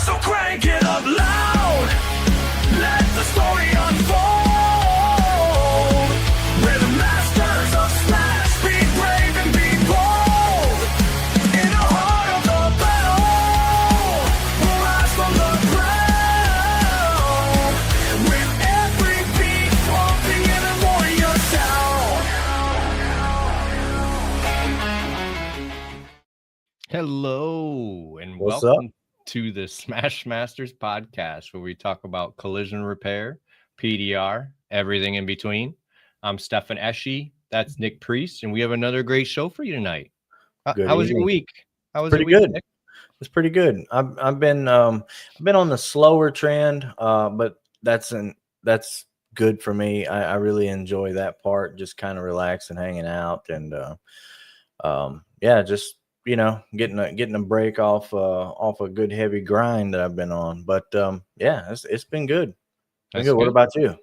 So crank it up loud. Let the story unfold. We're the masters of smash. Be brave and be bold. In the heart of the battle, we'll rise from the ground. With every beat pumping in a warrior sound. Hello and What's welcome to the Smash Masters podcast, where we talk about collision repair, PDR, everything in between. I'm Stefan Eschi. That's Nick Treece, and we have another great show for you tonight. Good How was your evening. week? How was Pretty your week, good. Nick? It's pretty good. I've been on the slower trend, but that's good for me. I really enjoy that part, just kind of relaxing, hanging out, and just getting a break off a good heavy grind that I've been on. But it's been good. That's Good. What good. about you?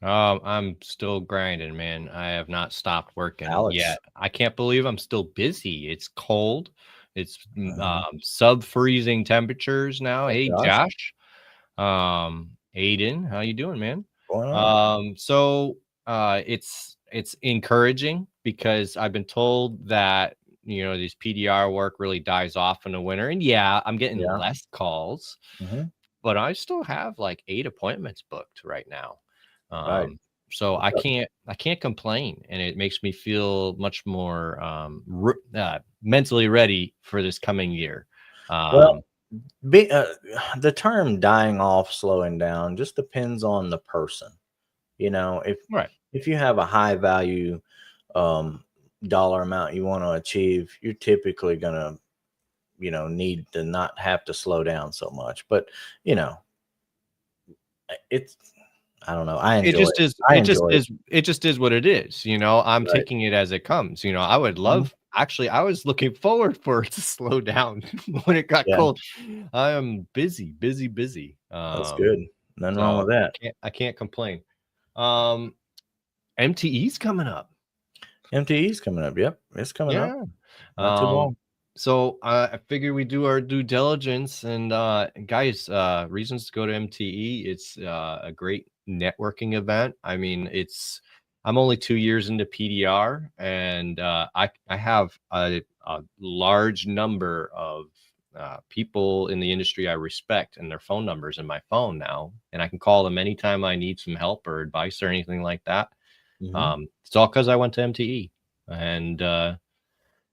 I'm still grinding, man. I have not stopped working Alex. yet. I can't believe I'm still busy. It's cold. It's sub-freezing temperatures now. Hey, Josh. Aiden, how you doing, man? It's encouraging because I've been told that this PDR work really dies off in the winter, and I'm getting less calls, but I still have like 8 appointments booked right now. So I can't complain, and it makes me feel much more mentally ready for this coming year. The term dying off, slowing down just depends on the person. If you have a high value dollar amount you want to achieve, you're typically gonna need to not have to slow down so much. But it's, I don't know. I enjoy it. It just is what it is. I'm taking it as it comes. I would love. Actually, I was looking forward for it to slow down when it got cold. I am busy. That's good. Nothing wrong with that. I can't complain. MTE's coming up. Yep, it's coming up. Not too long. So I figure we do our due diligence, and guys, reasons to go to MTE. It's a great networking event. I mean, I'm only 2 years into PDR, and I have a large number of people in the industry I respect, and their phone numbers in my phone now, and I can call them anytime I need some help or advice or anything like that. It's all because I went to MTE and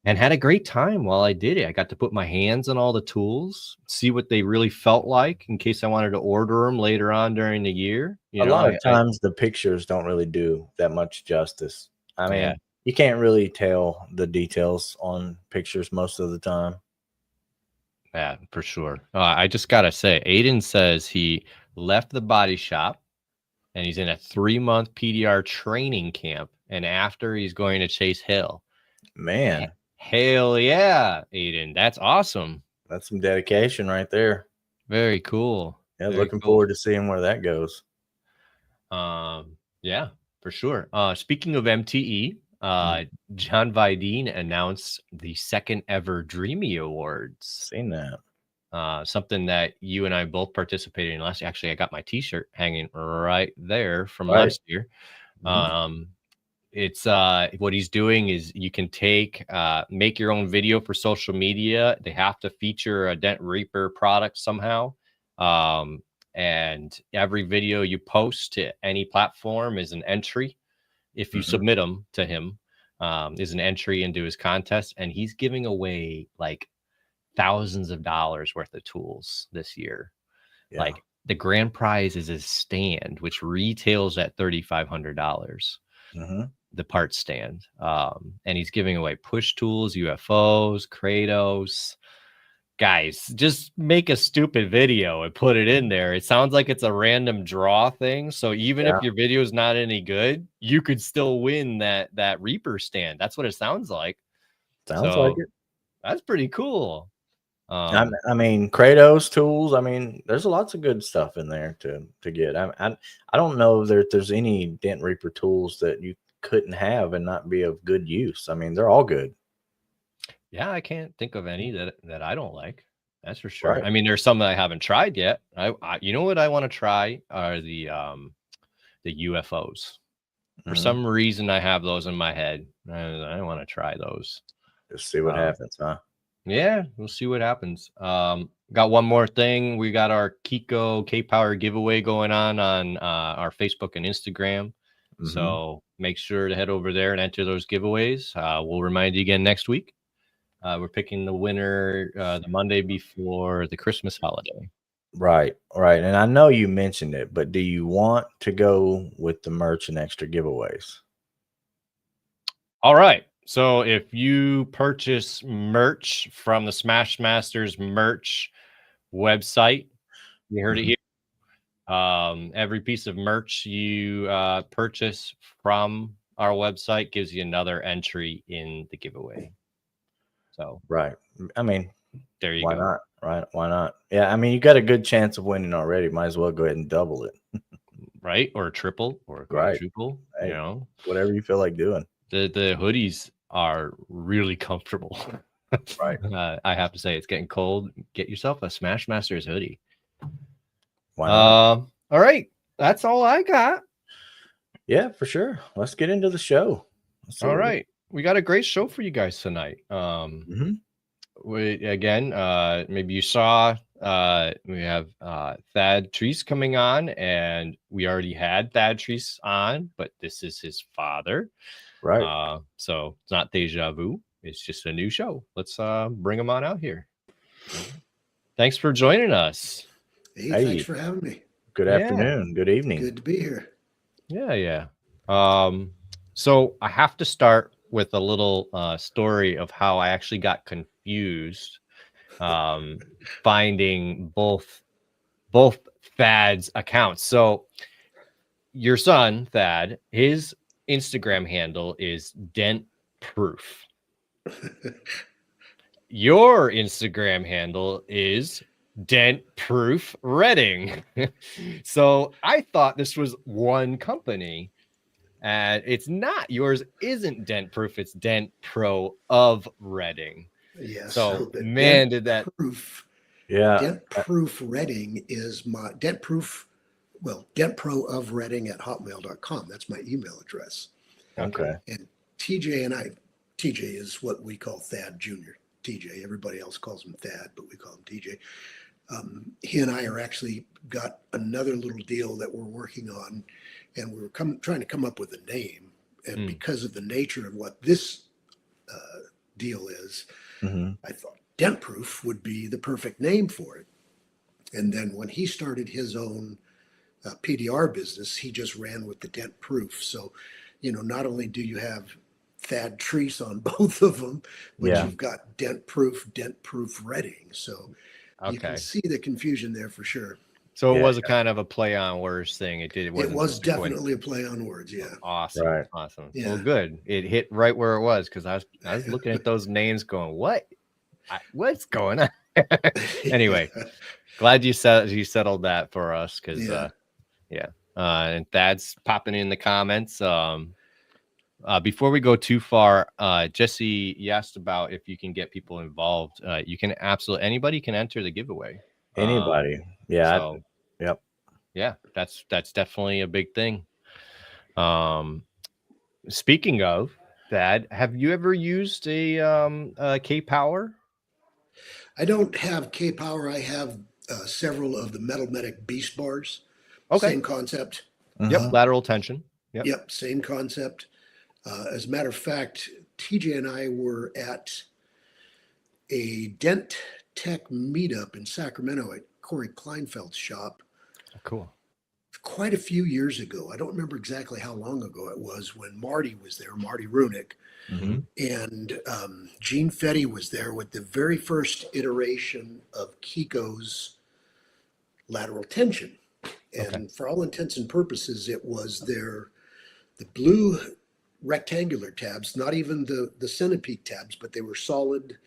had a great time while I did it. I got to put my hands on all the tools, see what they really felt like in case I wanted to order them later on during the year. A lot of times the pictures don't really do that much justice. I mean, you can't really tell the details on pictures most of the time. Yeah, for sure. I just got to say, Aiden says he left the body shop and he's in a 3-month PDR training camp. And after, he's going to chase Hill. Man. Hell yeah, Aiden. That's awesome. That's some dedication right there. Very cool. Yeah, looking forward to seeing where that goes. Yeah, for sure. Speaking of MTE, John Vidine announced the 2nd ever Dreamy Awards. Seen that. Something that you and I both participated in last year. Actually, I got my t-shirt hanging right there from last year. It's what he's doing is you can make your own video for social media. They have to feature a Dent Reaper product somehow. And every video you post to any platform is an entry. If you submit them to him, is an entry into his contest. And he's giving away like thousands of dollars worth of tools this year. Like the grand prize is his stand, which retails at $3,500. The part stand, and he's giving away push tools, UFOs, Kratos. Guys, just make a stupid video and put it in there. It sounds like it's a random draw thing, so even if your video is not any good, you could still win that Reaper stand. That's what it sounds like. Sounds like it. That's pretty cool. I mean, Kratos tools. I mean, there's lots of good stuff in there to get. I don't know that there's any Dent Reaper tools that you couldn't have and not be of good use. I mean, they're all good. Yeah, I can't think of any that I don't like. That's for sure. Right. I mean, there's some that I haven't tried yet. You know what I want to try are the UFOs. For some reason, I have those in my head. I want to try those. Just see what happens, huh? Yeah, we'll see what happens. Got one more thing. We got our Kiko K-Power giveaway going on our Facebook and Instagram. So make sure to head over there and enter those giveaways. We'll remind you again next week. We're picking the winner the Monday before the Christmas holiday. Right. And I know you mentioned it, but do you want to go with the merch and extra giveaways? All right. So if you purchase merch from the Smash Masters merch website, you heard it here. Every piece of merch you purchase from our website gives you another entry in the giveaway. So right. I mean, there you why go. not? Right? Why not? Yeah. I mean, you got a good chance of winning already. Might as well go ahead and double it. Right? Or triple or Right. quadruple. Hey, you know, whatever you feel like doing. the hoodies are really comfortable. Right. I have to say, it's getting cold. Get yourself a Smash Masters hoodie. Why not? All right. That's all I got. Yeah, for sure. Let's get into the show. All right. We got a great show for you guys tonight. Maybe you saw we have Thad Treece coming on, and we already had Thad Treece on, but this is his father. Right. So it's not deja vu. It's just a new show. Let's bring him on out here. Thanks for joining us. Hey, thanks for having me. Good afternoon. Good evening. Good to be here. Yeah. So I have to start with a little story of how I actually got confused finding both Thad's accounts. So your son, Thad, his Instagram handle is Dent Proof. Your Instagram handle is Dent Proof Redding. So I thought this was one company, and it's not. Yours isn't Dent Proof, it's Dent Pro of Redding. Yes. So man, did that Proof. Yeah. Dent Proof Redding is my Dent Proof. Well, Dent Pro of Redding at hotmail.com. That's my email address. Okay. And TJ and I, TJ is what we call Thad Jr. TJ. Everybody else calls him Thad, but we call him TJ. He and I are actually got another little deal that we're working on, and we were trying to come up with a name. And because of the nature of what this deal is, I thought Dent Proof would be the perfect name for it. And then when he started his own PDR business, he just ran with the Dent Proof. So, not only do you have Thad Treece on both of them, but you've got Dent Proof Redding. So you can see the confusion there for sure. So it was a kind of a play on words thing. It was definitely a play on words. Yeah. Awesome. Right. Awesome. Yeah. Well, good. It hit right where it was, because I was looking at those names going, what's going on? Anyway, glad you settled that for us, because and Thad's popping in the comments. Before we go too far, Jesse, you asked about if you can get people involved. You can anybody can enter the giveaway. Anybody. Yep. Yeah, that's definitely a big thing. Speaking of that, have you ever used a K-Power? I don't have K-Power. I have several of the Metal Medic Beast bars. Okay. Same concept. Yep. Lateral tension. Yep. Same concept. As a matter of fact, TJ and I were at a Dent Tech meetup in Sacramento at Corey Kleinfeld's shop. Cool. Quite a few years ago. I don't remember exactly how long ago it was, when Marty was there, Marty Runick. And Gene Fetty was there with the very first iteration of Kiko's lateral tension. And for all intents and purposes, it was the blue rectangular tabs, not even the centipede tabs, but they were solid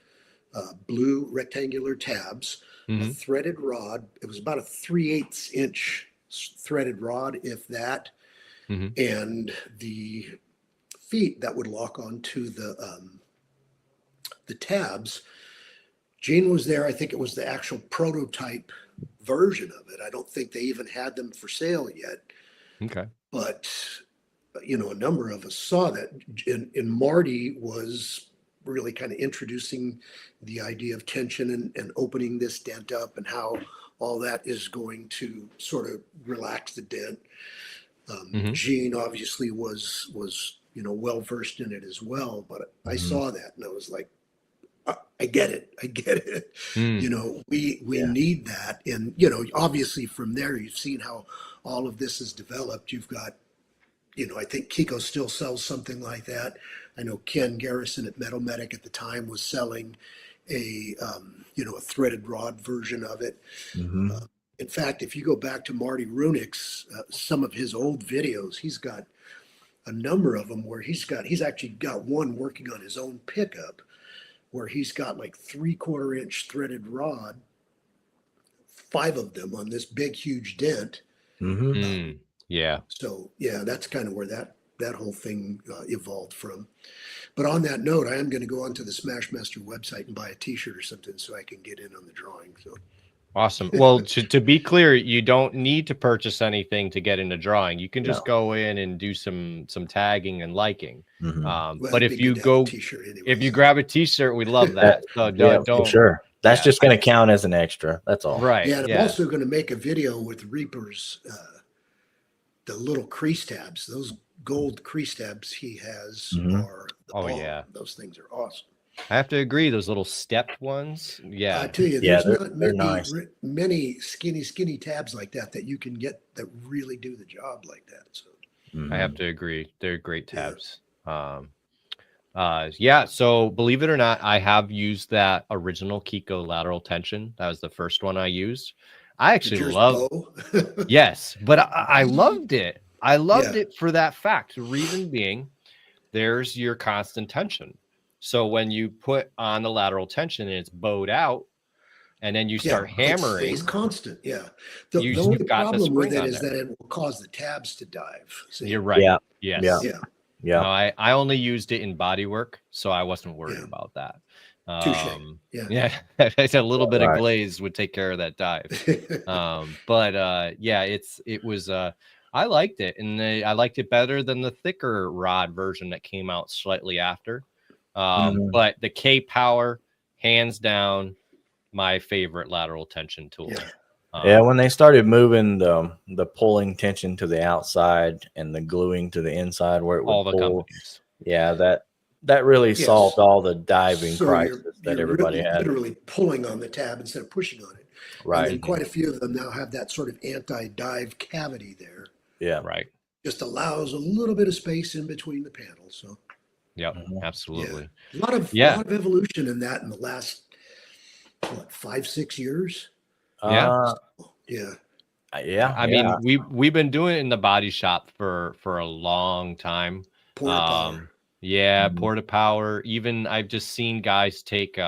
blue rectangular tabs, a threaded rod. It was about a 3/8 inch threaded rod, if that, and the feet that would lock onto the tabs Gene was there. I think it was the actual prototype version of it. I don't think they even had them for sale yet. Okay. But a number of us saw that, and Marty was really kind of introducing the idea of tension and opening this dent up and how all that is going to sort of relax the dent. Gene obviously was well versed in it as well, but I saw that and I was like, I get it. I get it. We need that. And, obviously from there, you've seen how all of this is developed. You've got, I think Kiko still sells something like that. I know Ken Garrison at Metal Medic at the time was selling a threaded rod version of it. In fact, if you go back to Marty Runick's, some of his old videos, he's got a number of them where he's actually got one working on his own pickup where he's got like 3/4 inch threaded rod, 5 of them on this big, huge dent. Yeah. So yeah, that's kind of where that whole thing evolved from. But on that note, I am going to go onto the Smashmaster website and buy a T-shirt or something so I can get in on the drawing. So awesome. Well, to be clear, you don't need to purchase anything to get into drawing. You can just go in and do some tagging and liking. But if you go, if you grab a T-shirt, we love that. So don't. Sure. That's just going to count as an extra. That's all. Right. Yeah. And I'm also going to make a video with Reaper's, the little crease tabs. Those gold crease tabs he has are the bomb. Yeah. Those things are awesome. I have to agree. Those little stepped ones. Yeah. I tell you, there's not they're nice. many skinny tabs like that you can get that really do the job like that. So I have to agree. They're great tabs. So believe it or not, I have used that original Kiko lateral tension. That was the first one I used. I actually love yes, but I loved it. I loved it for that fact. The reason being, there's your constant tension. So when you put on the lateral tension and it's bowed out, and then you start hammering, it's constant. Yeah. The you've only got the problem with spring it on is there. that it will cause the tabs to dive. See? You're right. Yeah. Yes. Yeah. No, I only used it in body work, so I wasn't worried about that. Touche. Yeah, a little bit of glaze would take care of that dive. It was I liked it, and I liked it better than the thicker rod version that came out slightly after. But the K Power, hands down, my favorite lateral tension tool. When they started moving the pulling tension to the outside and the gluing to the inside where it would all the pull, companies. that really solved all the diving crisis that you're everybody really, had. Literally pulling on the tab instead of pushing on it. Right. And then quite a few of them now have that sort of anti-dive cavity there. Yeah. Right. Just allows a little bit of space in between the panels. So yep, absolutely. A lot of evolution in that in the last 5-6 years. I mean, we've been doing it in the body shop for a long time. Porta power. Porta power. Even I've just seen guys take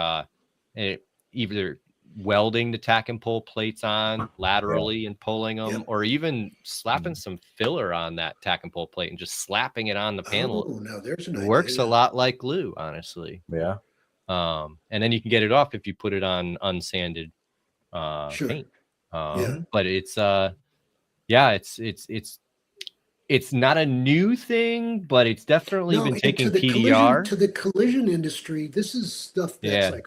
either welding the tack and pull plates on laterally and pulling them, or even slapping some filler on that tack and pull plate and just slapping it on the panel. Oh, now there's an it idea. Works a lot like glue, honestly. Yeah. And then you can get it off if you put it on unsanded paint. But it's it's not a new thing, but it's definitely been taking PDR to the collision industry. This is stuff that's like,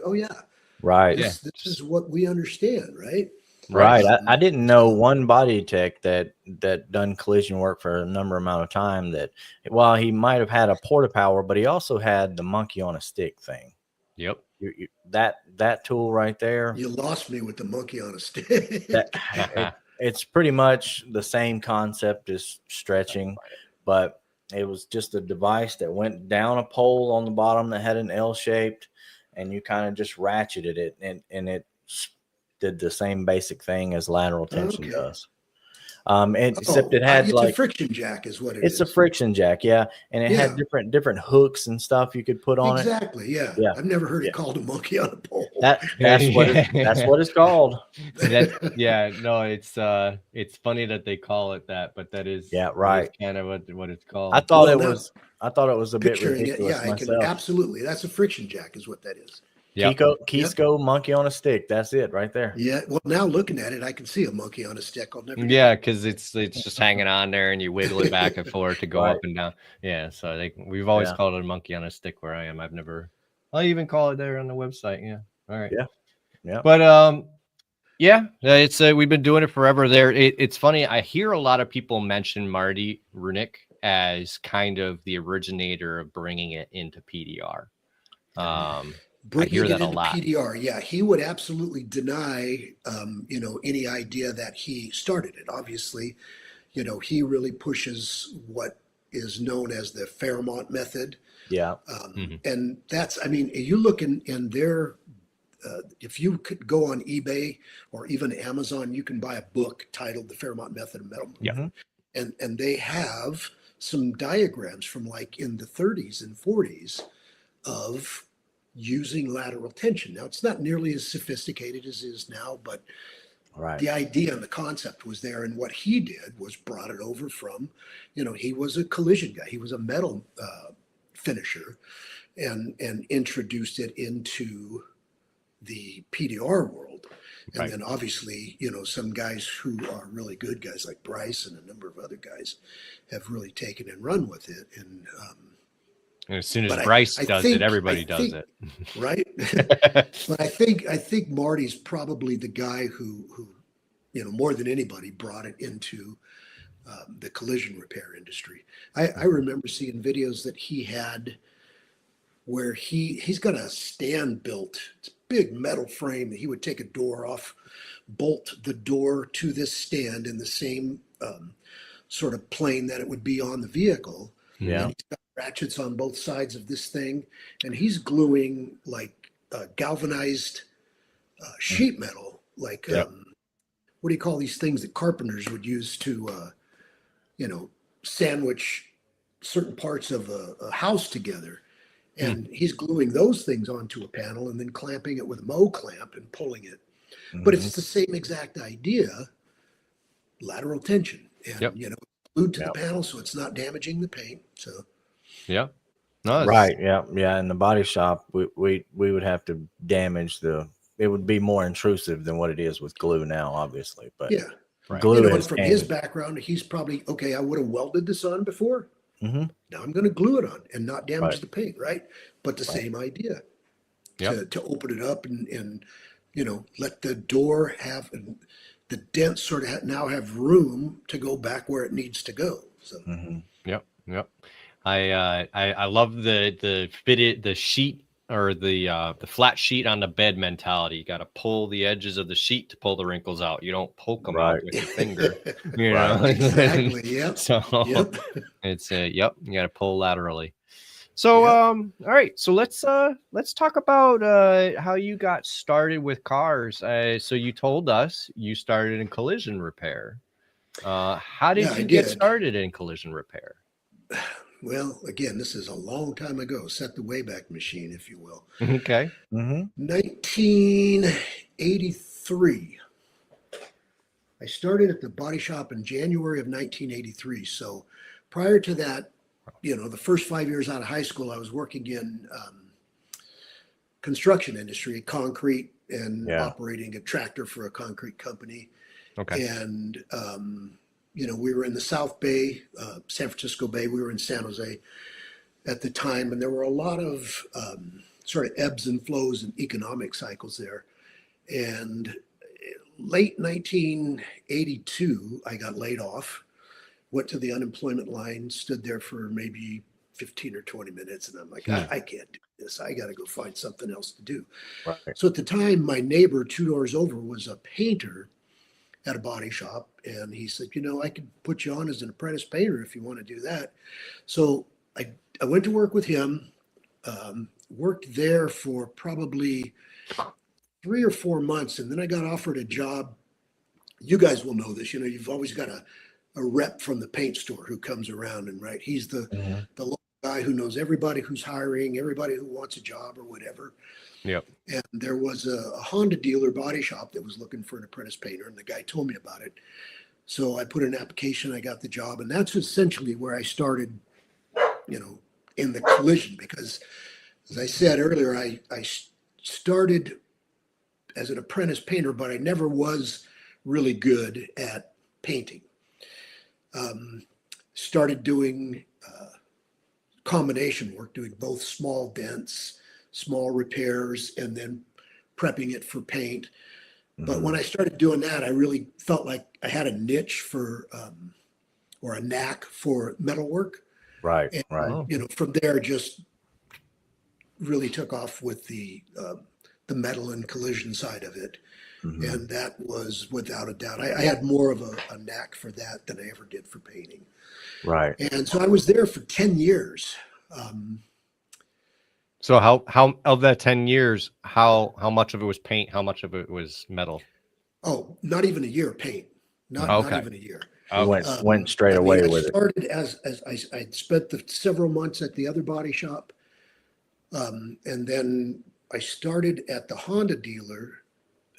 right. This is what we understand, right? Right. I didn't know one body tech that done collision work for a number amount of time that while he might have had a porta power, but he also had the monkey on a stick thing. Yep. That tool right there. You lost me with the monkey on a stick. It's pretty much the same concept as stretching, but it was just a device that went down a pole on the bottom that had an L shaped, and you kind of just ratcheted it, and it did the same basic thing as lateral tension does. Except it had it's a friction jack is what it is. It's a friction jack, and it had different hooks and stuff you could put on it. Exactly, I've never heard it called a monkey on a pole. That's what it's called. It's funny that they call it that, but that is kind of what it's called. I thought it was a bit ridiculous. I can absolutely. That's a friction jack is what that is. Yep. Keysco monkey on a stick. That's it right there. Yeah. Well, now looking at it, I can see a monkey on a stick. I'll never. Yeah, because it's just hanging on there, and you wiggle it back and forth to go Right. up and down. Yeah, so we've always called it a monkey on a stick where I am. I'll even call it there on the website. Yeah. All right. Yeah. But yeah, it's we've been doing it forever. There, it's funny. I hear a lot of people mention Marty Runick as kind of the originator of bringing it into PDR. I hear that a lot. PDR, yeah, he would absolutely deny, any idea that he started it. Obviously, he really pushes what is known as the Fairmont method. Yeah. And that's, you look in their, if you could go on eBay or even Amazon, you can buy a book titled The Fairmont Method of Metal. Yeah. And they have some diagrams from like in the 30s and 40s of using lateral tension. Now, it's not nearly as sophisticated as it is now, but the idea and the concept was there. And what he did was brought it over from, he was a collision guy. He was a metal finisher and introduced it into the PDR world. And then obviously, some guys who are really good guys like Bryce and a number of other guys have really taken and run with it. And as soon as Bryce does it, everybody does it. Right. But I think Marty's probably the guy who, more than anybody brought it into the collision repair industry. I remember seeing videos that he had where he's got a stand built. It's a big metal frame that he would take a door off, bolt the door to this stand in the same sort of plane that it would be on the vehicle. Yeah. And he's got ratchets on both sides of this thing, and he's gluing like galvanized sheet metal, like what do you call these things that carpenters would use to, sandwich certain parts of a house together. And he's gluing those things onto a panel and then clamping it with a Mo clamp and pulling it. But it's the same exact idea, lateral tension, and glued to the panel so it's not damaging the paint. So no, right, yeah. In the body shop, we would have to damage it would be more intrusive than what it is with glue now, obviously. But glue and from his background, he's probably I would have welded this on before. Now I'm going to glue it on and not damage the paint, right? But the same idea to open it up and let the door have the dents sort of now have room to go back where it needs to go. So Yep. I love the sheet or the flat sheet on the bed mentality. You got to pull the edges of the sheet to pull the wrinkles out. You don't poke them out with your finger. You know? Exactly. Yep. So it's you got to pull laterally. So all right. So let's talk about how you got started with cars. So you told us you started in collision repair. How did you get started in collision repair? Well, again, this is a long time ago. Set the Wayback Machine, if you will. Okay. 1983. I started at the body shop in January of 1983. So prior to that, the first 5 years out of high school, I was working in construction industry, concrete, and operating a tractor for a concrete company. Okay. And we were in the South Bay, San Francisco Bay. We were in San Jose at the time, and there were a lot of sort of ebbs and flows and economic cycles there. And late 1982, I got laid off, went to the unemployment line, stood there for maybe 15 or 20 minutes, and I'm like, I can't do this. I got to go find something else to do. Right. So at the time, my neighbor 2 doors over was a painter at a body shop, and he said, I could put you on as an apprentice painter if you want to do that. So I went to work with him, worked there for probably 3 or 4 months, and then I got offered a job. You guys will know this, you've always got a rep from the paint store who comes around, and he's the local guy who knows everybody who's hiring, everybody who wants a job or whatever. Yep. And there was a Honda dealer body shop that was looking for an apprentice painter, and the guy told me about it. So I put in an application, I got the job, and that's essentially where I started, in the collision, because as I said earlier, I started as an apprentice painter, but I never was really good at painting. Started doing combination work, doing both small dents, small repairs, and then prepping it for paint. But when I started doing that, I really felt like I had a niche for, or a knack for metalwork. Right. And, Right. you know, from there, just really took off with the metal and collision side of it. And that was without a doubt. I had more of a knack for that than I ever did for painting. Right. And so I was there for 10 years. So how of that 10 years, how much of it was paint? How much of it was metal? Oh, not even a year paint. Not even a year. Went straight away with it. I started as I spent the several months at the other body shop. And then I started at the Honda dealer,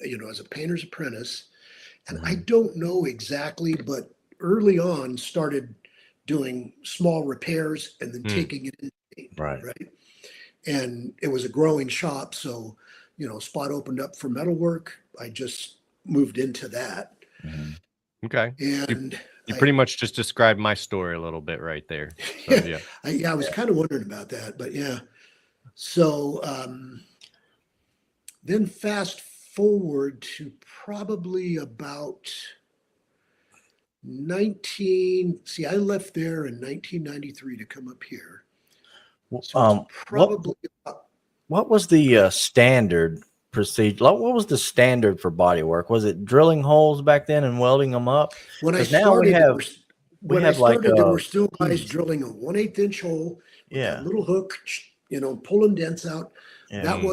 you know, as a painter's apprentice. And I don't know exactly, but early on started doing small repairs and then taking it in paint, Right. And it was a growing shop. So, you know, spot opened up for metalwork. I just moved into that. Okay. And you pretty much just described my story a little bit right there. So, yeah. I was kind of wondering about that, but yeah. So then fast forward to probably about I left there in 1993 to come up here. So probably what was the standard procedure? What was the standard for body work? Was it drilling holes back then and welding them up? When I 'Cause now started, there were like still guys drilling a 1/8 inch hole with Yeah. that little hook, you know, pulling dents out. Yeah.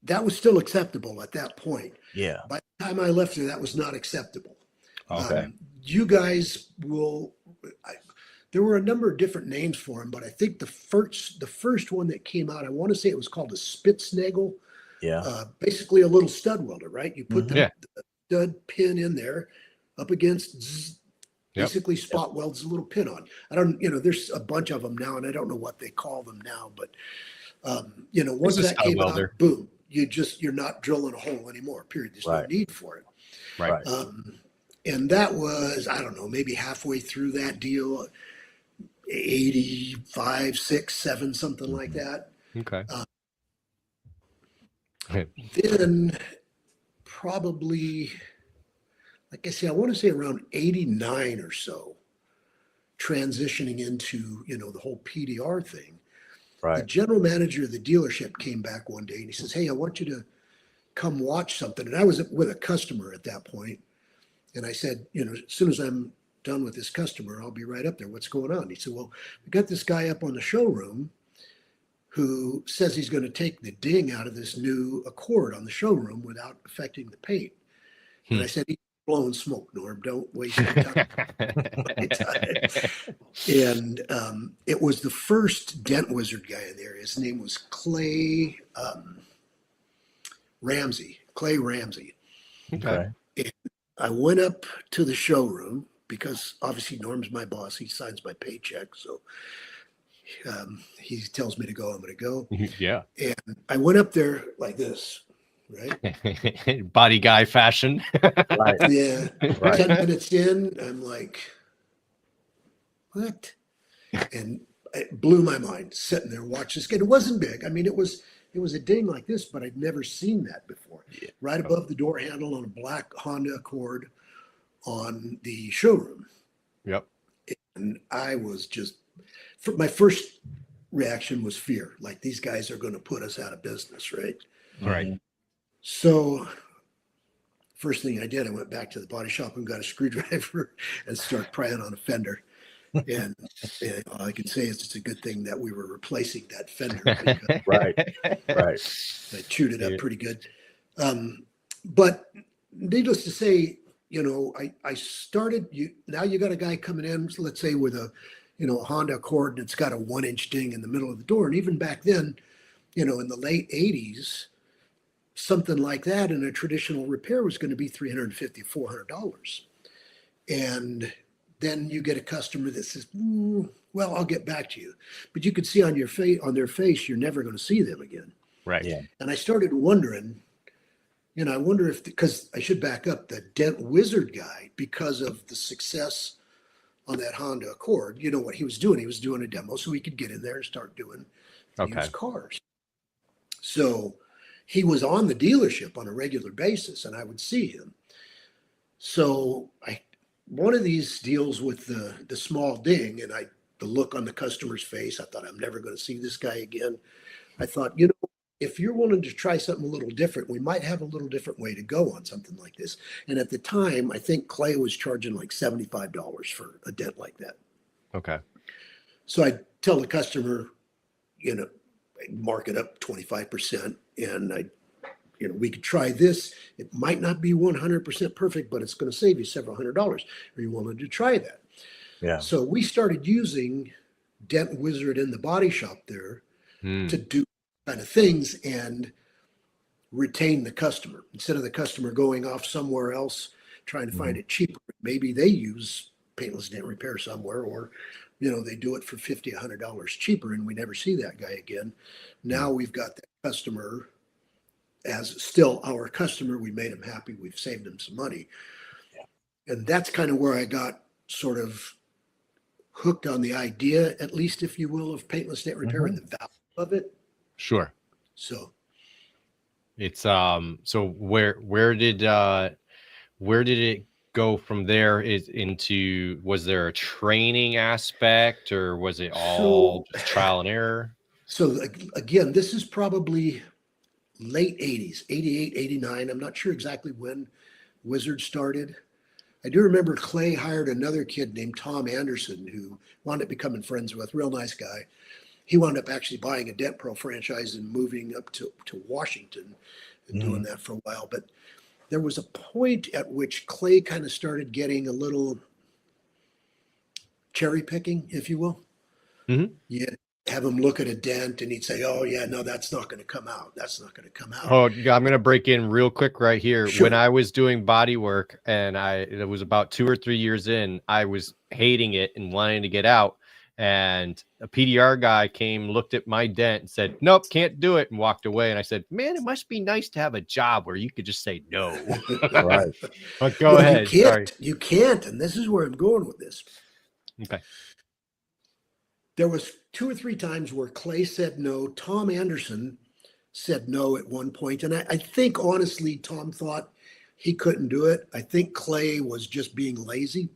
That was still acceptable at that point. Yeah. By the time I left there, that was not acceptable. Okay. You guys will. There were a number of different names for them, but I think the first one that came out, I want to say it was called a Spitznagel. Yeah. Basically a little stud welder, right? You put Yeah. the stud pin in there, up against, Yep. basically spot welds a little pin on. I don't, you know, there's a bunch of them now, and I don't know what they call them now, but you know, once It's a that stud came welder. out, boom, you're not drilling a hole anymore. Period. There's no need for it. Right. And that was, I don't know, maybe halfway through that deal, 85, 6, 7, something like that. Okay. Then probably, like I say, I want to say around 89 or so, transitioning into, you know, the whole PDR thing. The Right. general manager of the dealership came back one day and he says, "Hey, I want you to come watch something." And I was with a customer at that point. And I said, you know, as soon as I'm done with this customer, I'll be right up there. What's going on? He said, "Well, we got this guy up on the showroom who says he's going to take the ding out of this new Accord on the showroom without affecting the paint." And I said, "He's blowing smoke, Norm. Don't waste your time." And it was the first dent wizard guy in there. His name was Clay Ramsey. Okay. And I went up to the showroom because obviously Norm's my boss. He signs my paycheck. So he tells me to go, I'm going to go. Yeah. And I went up there like this, right? Body guy fashion. Right. Yeah. Right. 10 minutes in, I'm like, what? And it blew my mind sitting there watching this kid. It wasn't big. I mean, it was a ding like this, but I'd never seen that before. Yeah. Right above the door handle on a black Honda Accord on the showroom. Yep. And I was just, my first reaction was fear. Like, these guys are going to put us out of business, right? Right. So first thing I did, I went back to the body shop and got a screwdriver and started prying on a fender. And all I can say is it's a good thing that we were replacing that fender. Because Right. I chewed it up pretty good. But needless to say, you know, I started, now you got a guy coming in, let's say with a, you know, a Honda Accord, and it's got a 1-inch ding in the middle of the door. And even back then, you know, in the late 80s, something like that in a traditional repair was going to be $350, $400. And then you get a customer that says, well, I'll get back to you. But you could see on their face, you're never going to see them again. Right. Yeah. And I started wondering, I wonder if, because I should back up, the Dent Wizard guy, because of the success on that Honda Accord, what he was doing? He was doing a demo so he could get in there and start doing Okay. used cars. So he was on the dealership on a regular basis, and I would see him. So one of these deals with the small ding, and the look on the customer's face, I thought, I'm never going to see this guy again. I thought, if you're willing to try something a little different, we might have a little different way to go on something like this. And at the time, I think Clay was charging like $75 for a dent like that. Okay. So I tell the customer, mark it up 25%, and we could try this. It might not be 100% perfect, but it's going to save you several $100s. Are you willing to try that? Yeah. So we started using Dent Wizard in the body shop there to do kind of things and retain the customer instead of the customer going off somewhere else trying to find it cheaper. Maybe they use paintless dent repair somewhere, or they do it for $50, $100 cheaper, and we never see that guy again. Now we've got that customer as still our customer. We made him happy. We've saved him some money. Yeah. And that's kind of where I got sort of hooked on the idea, at least, if you will, of paintless dent repair and the value of it. Sure. So it's so where did it go from there? Was there a training aspect, or was it all just trial and error? So again, this is probably late 80s, 88, 89. I'm not sure exactly when Wizard started. I do remember Clay hired another kid named Tom Anderson, who wound up becoming friends with, real nice guy. He wound up actually buying a Dent Pro franchise and moving up to Washington and doing that for a while. But there was a point at which Clay kind of started getting a little cherry picking, if you will. You'd have him look at a dent and he'd say, oh, yeah, no, that's not going to come out. That's not going to come out. Oh, yeah, I'm going to break in real quick right here. Sure. When I was doing body work, and it was about 2 or 3 years in, I was hating it and wanting to get out. And a PDR guy came, looked at my dent and said, nope, can't do it, and walked away. And I said, man, it must be nice to have a job where you could just say no. Right. But go ahead. You can't. And this is where I'm going with this. Okay. There was 2 or 3 times where Clay said no. Tom Anderson said no at one point. And I think, honestly, Tom thought he couldn't do it. I think Clay was just being lazy,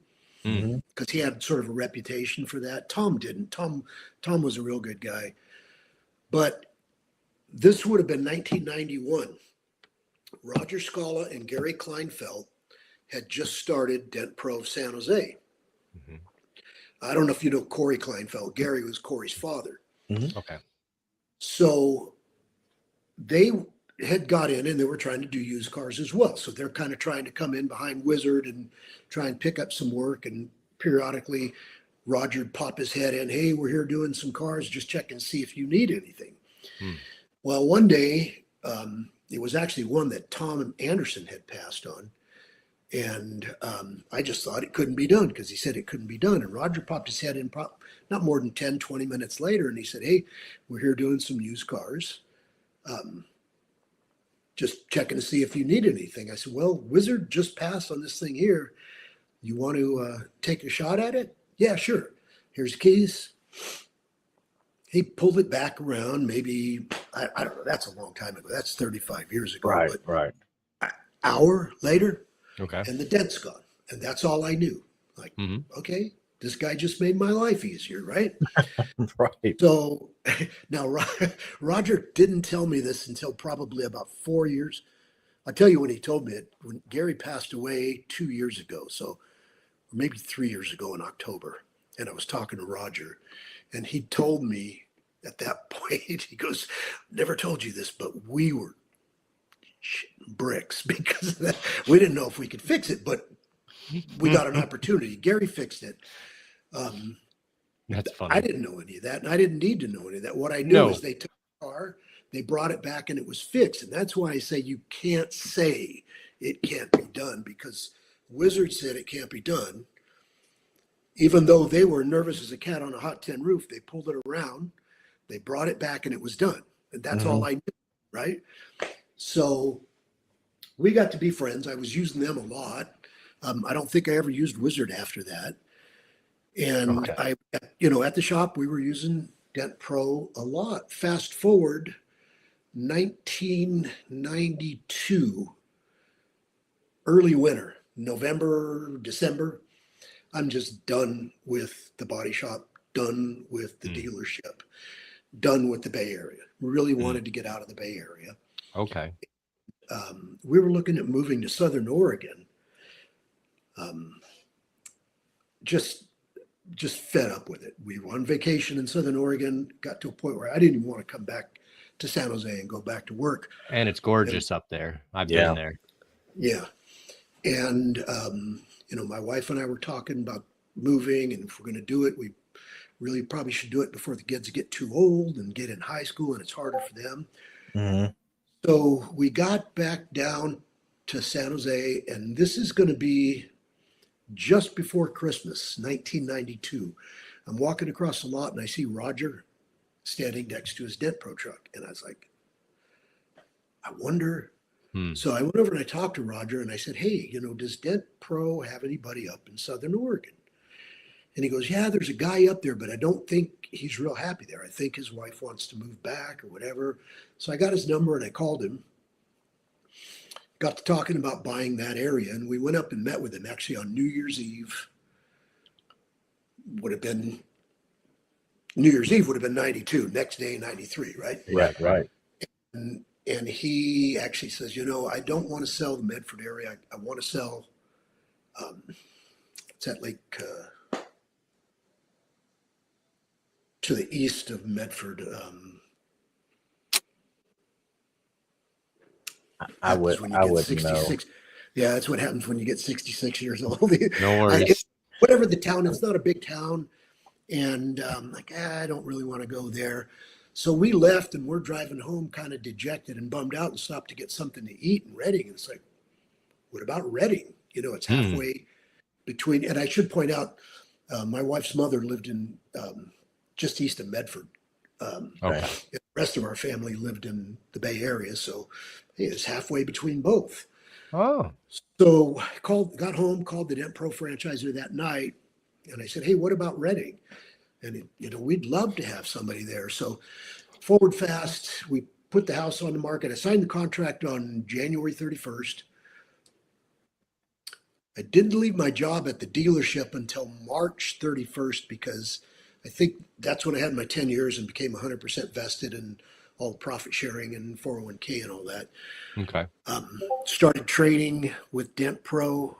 because he had sort of a reputation for that. Tom didn't. Tom was a real good guy. But this would have been 1991. Roger Scala and Gary Kleinfeld had just started Dent Pro of San Jose. I don't know if you know Corey Kleinfeld. Gary was Corey's father. Okay. So they had got in and they were trying to do used cars as well. So they're kind of trying to come in behind Wizard and try and pick up some work. And periodically, Roger'd pop his head in, hey, we're here doing some cars, just check and see if you need anything. Well, one day, it was actually one that Tom Anderson had passed on. And I just thought it couldn't be done because he said it couldn't be done. And Roger popped his head in not more than 10, 20 minutes later. And he said, hey, we're here doing some used cars. Just checking to see if you need anything. I said, well, Wizard just passed on this thing here. You want to take a shot at it? Yeah, sure. Here's the keys. He pulled it back around. Maybe, I don't know. That's a long time ago. That's 35 years ago. Right. But Right. an hour later, Okay. and the dent's gone. And that's all I knew. Like, okay, this guy just made my life easier, right? Right. So now Roger didn't tell me this until probably about 4 years. I'll tell you when he told me it, when Gary passed away 2 years ago. So maybe 3 years ago in October. And I was talking to Roger, and he told me at that point, he goes, never told you this, but we were bricks because of that. We didn't know if we could fix it, but we got an opportunity. Gary fixed it. That's funny. I didn't know any of that, and I didn't need to know any of that. What I knew is they took the car, they brought it back, and it was fixed. And that's why I say you can't say it can't be done, because Wizard said it can't be done. Even though they were nervous as a cat on a hot tin roof, they pulled it around, they brought it back, and it was done. And that's all I knew. right? So we got to be friends. I was using them a lot. I don't think I ever used Wizard after that. And Okay. at the shop, we were using Dent Pro a lot. Fast forward 1992, early winter, November, December. I'm just done with the body shop, done with the dealership, done with the Bay Area. Really wanted to get out of the Bay Area. Okay. We were looking at moving to Southern Oregon. Just fed up with it. We were on vacation in Southern Oregon, got to a point where I didn't even want to come back to San Jose and go back to work. And it's gorgeous up there. I've been there. Yeah. And, my wife and I were talking about moving, and if we're going to do it, we really probably should do it before the kids get too old and get in high school, and it's harder for them. Mm-hmm. So we got back down to San Jose, and this is going to be just before Christmas, 1992. I'm walking across the lot and I see Roger standing next to his Dent Pro truck. And I was like, I wonder. So I went over and I talked to Roger and I said, hey, does Dent Pro have anybody up in Southern Oregon? And he goes, yeah, there's a guy up there, but I don't think he's real happy there. I think his wife wants to move back or whatever. So I got his number and I called him. Got to talking about buying that area, and we went up and met with him actually on New Year's Eve. Would have been New Year's Eve would have been 92, next day 93, right? Right. And he actually says, I don't want to sell the Medford area. I want to sell, it's that lake to the east of Medford. I would know. Yeah, that's what happens when you get 66 years old. No worries. Whatever the town, it's not a big town. And I don't really want to go there. So we left and we're driving home kind of dejected and bummed out and stopped to get something to eat in Reading. And it's like, what about Reading? It's halfway between, and I should point out, my wife's mother lived in just east of Medford. The rest of our family lived in the Bay Area. So it's halfway between both. Oh. So I got home, called the Dent Pro franchisor that night. And I said, hey, what about Reading? And, we'd love to have somebody there. So forward fast, we put the house on the market. I signed the contract on January 31st. I didn't leave my job at the dealership until March 31st because I think that's when I had my 10 years and became 100% vested in all the profit sharing and 401k and all that. Okay. Started training with Dent Pro.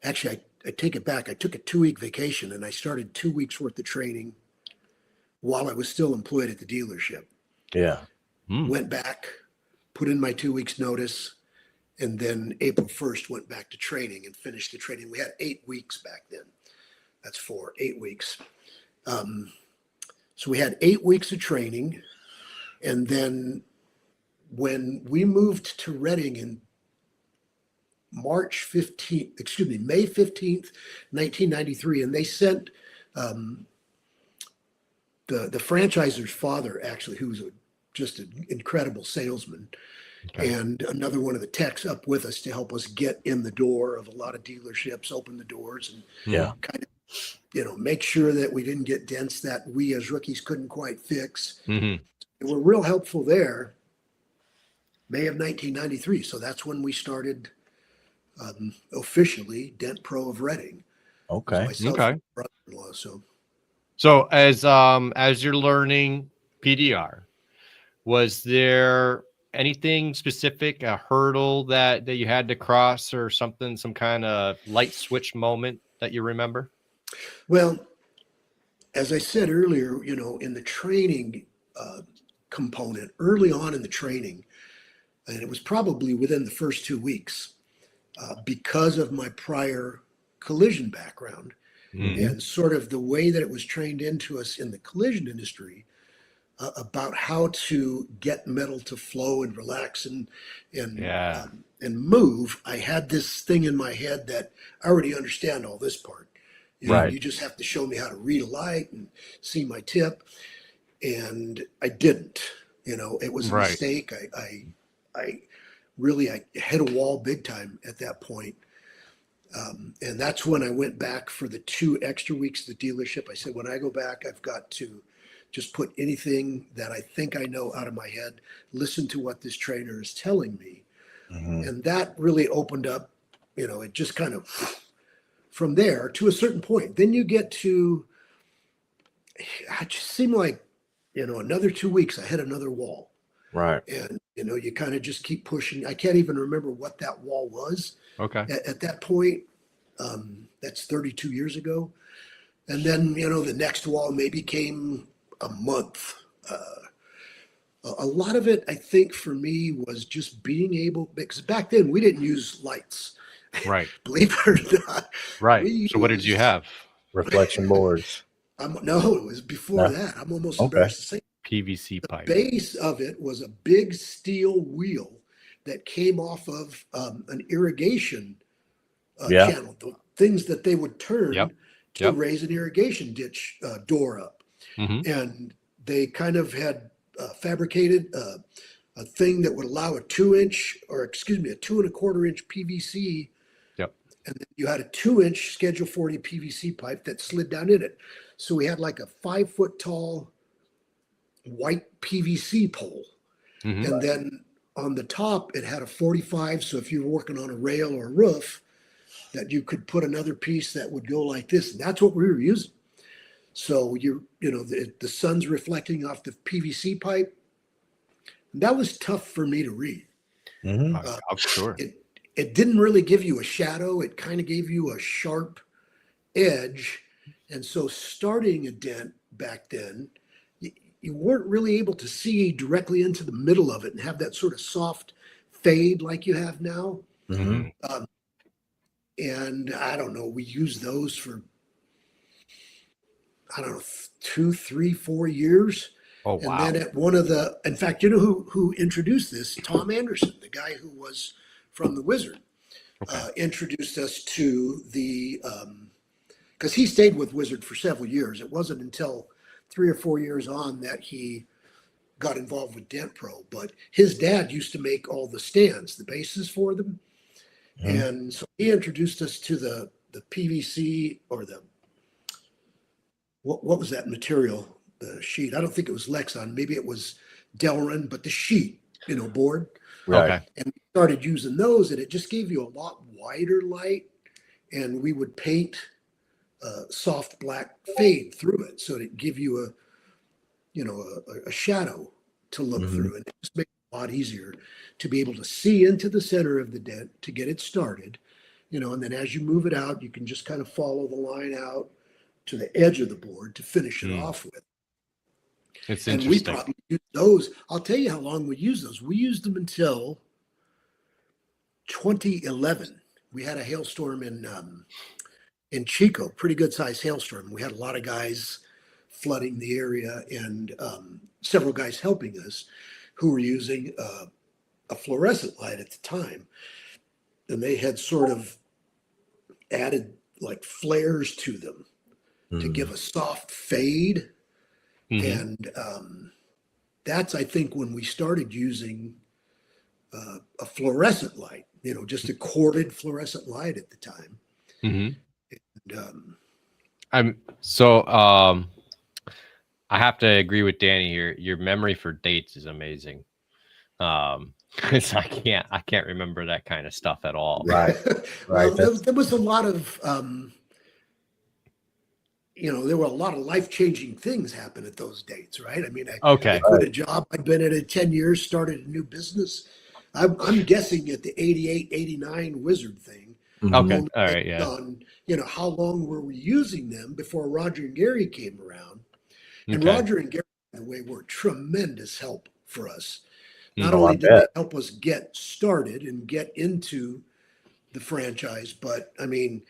Actually, I take it back. I took a 2-week vacation and I started 2 weeks worth of training while I was still employed at the dealership. Yeah. Went back, put in my 2 weeks notice, and then April 1st went back to training and finished the training. We had 8 weeks back then. That's 8 weeks. So we had 8 weeks of training. And then when we moved to Reading in May 15th, 1993, and they sent the franchisor's father, actually, who was just an incredible salesman, and another one of the techs up with us to help us get in the door of a lot of dealerships, open the doors, and kind of, make sure that we didn't get dents that we as rookies couldn't quite fix. They were real helpful there. May of 1993. So that's when we started officially Dent Pro of Reading. Okay. Myself and my brother-in-law. So as you're learning PDR, was there anything specific, a hurdle that you had to cross or something, some kind of light switch moment that you remember? Well, as I said earlier, in the training component, early on in the training, and it was probably within the first 2 weeks, because of my prior collision background and sort of the way that it was trained into us in the collision industry about how to get metal to flow and relax and move. I had this thing in my head that I already understand all this part. You just have to show me how to read a light and see my tip. And I didn't. It was a Right. mistake. I really, I hit a wall big time at that point. And that's when I went back for the 2 extra weeks at the dealership. I said, when I go back, I've got to just put anything that I think I know out of my head, listen to what this trainer is telling me. And that really opened up, it just kind of from there to a certain point. Then you get to, it just seemed like, another 2 weeks, I hit another wall. Right. And, you kind of just keep pushing. I can't even remember what that wall was. Okay. At that point. That's 32 years ago. And then, the next wall maybe came a month. A lot of it, I think, for me was just being able, because back then we didn't use lights. Right. Believe it or not. Right. So what did you have? Reflection boards. No, it was before that. I'm almost embarrassed to say. PVC pipe. Base of it was a big steel wheel that came off of an irrigation channel, the things that they would turn to raise an irrigation ditch door up. And they kind of had fabricated a thing that would allow a 2-inch, or excuse me, a 2 1/4-inch PVC. And then you had a 2-inch Schedule 40 PVC pipe that slid down in it. So we had like a 5-foot tall white PVC pole. And then on the top, it had a 45. So if you were working on a rail or a roof, that you could put another piece that would go like this. And that's what we were using. So the sun's reflecting off the PVC pipe. And that was tough for me to read. I'm sure. It didn't really give you a shadow. It kind of gave you a sharp edge. And so starting a dent back then, you weren't really able to see directly into the middle of it and have that sort of soft fade like you have now. And I don't know, we used those for, 2, 3, 4 years. Oh, wow. And then at one of the, in fact, you know who introduced this? Tom Anderson, the guy who was from the Wizard, introduced us to the, because he stayed with Wizard for several years. It wasn't until 3 or 4 years on that he got involved with Dent Pro. But his dad used to make all the stands, the bases for them. And so he introduced us to the PVC, or the, what was that material? The sheet. I don't think it was Lexon. Maybe it was Delrin, but the sheet, board. Right. Okay. And we started using those, and it just gave you a lot wider light. And we would paint soft black fade through it, so it'd give you a shadow to look through, and it just makes it a lot easier to be able to see into the center of the dent to get it started, and then as you move it out, you can just kind of follow the line out to the edge of the board to finish it off with. It's and interesting. we probably used those. I'll tell you how long we used those. We used them until 2011. We had a hailstorm in Chico, pretty good sized hailstorm. We had a lot of guys flooding the area, and several guys helping us who were using a fluorescent light at the time. And they had sort of added like flares to them to give a soft fade. And that's, I think, when we started using a fluorescent light, just a corded fluorescent light at the time. And, I have to agree with Danny here. Your memory for dates is amazing. Because I can't remember that kind of stuff at all. Right. Right. Well, there was a lot of there were a lot of life-changing things happen at those dates, right? I mean, I quit a job. I'd been at it 10 years, started a new business. I'm guessing at the 88, 89 Wizard thing. Okay. All right. Yeah. On, how long were we using them before Roger and Gary came around? And Roger and Gary, by the way, were tremendous help for us. Not only did they help us get started and get into the franchise, but I mean,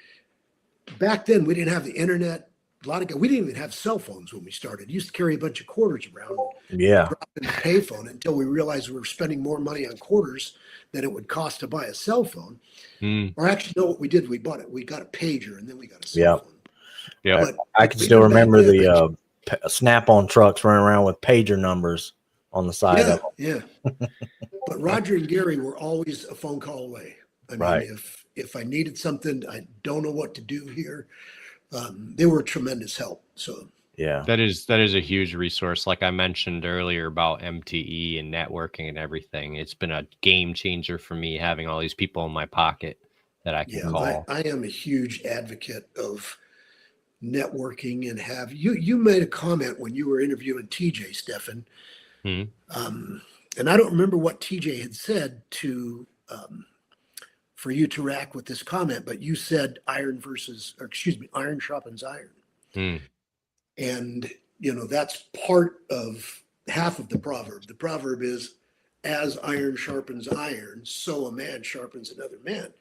back then we didn't have the internet. We didn't even have cell phones when we started. We used to carry a bunch of quarters around. Drop in the payphone until we realized we were spending more money on quarters than it would cost to buy a cell phone. Or actually, no, what we did, we bought it. We got a pager, and then we got a cell phone. Yeah, I can still remember the Snap-on trucks running around with pager numbers. on the side Yeah, of them. yeah. But Roger and Gary were always a phone call away. I mean, Right. if I needed something, I don't know what to do here. They were a tremendous help. So Yeah. That is a huge resource. Like I mentioned earlier about MTE and networking and everything. It's been a game changer for me having all these people in my pocket that I can yeah, call. I am a huge advocate of networking and have you made a comment when you were interviewing TJ, Stefan. Mhm. And I don't remember what TJ had said to for you to react with this comment, but you said iron sharpens iron. Mm. And, that's part of half of the proverb. The proverb is, as iron sharpens iron, so a man sharpens another man.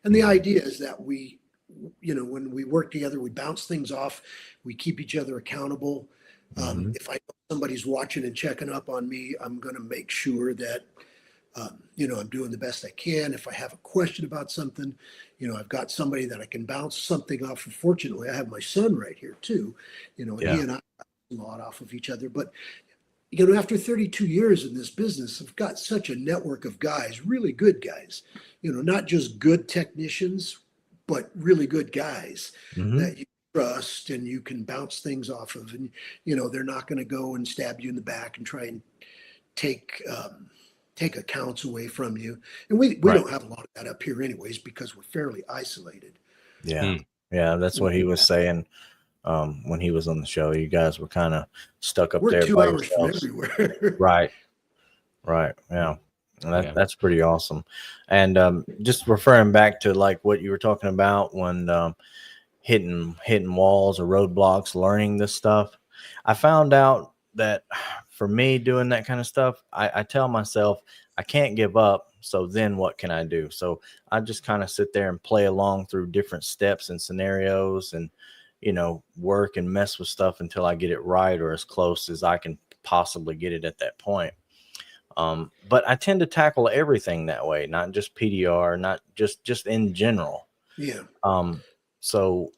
And the idea is that when we work together, we bounce things off, we keep each other accountable. Mhm. If I know somebody's watching and checking up on me, I'm going to make sure that I'm doing the best I can. If I have a question about something, I've got somebody that I can bounce something off. Fortunately, I have my son right here too. And he Yeah. and I bounce a lot off of each other. But after 32 years in this business, I've got such a network of guys, really good guys. Not just good technicians, but really good guys Mhm. that you trust and you can bounce things off of. And they're not going to go and stab you in the back and try and take take accounts away from you. And we Right. don't have a lot of that up here anyways because we're fairly isolated. Yeah. Mm. Yeah. That's what he was saying when he was on the show. You guys were kind of stuck up We're there 2 by hours from yourselves. everywhere. Right. Right. Yeah. And Yeah. that's pretty awesome. And just referring back to like what you were talking about when hitting walls or roadblocks, learning this stuff, I found out that for me doing that kind of stuff, I tell myself I can't give up. So then what can I do? So I just kind of sit there and play along through different steps and scenarios and, work and mess with stuff until I get it right or as close as I can possibly get it at that point. But I tend to tackle everything that way, not just PDR, not just in general. Yeah. So,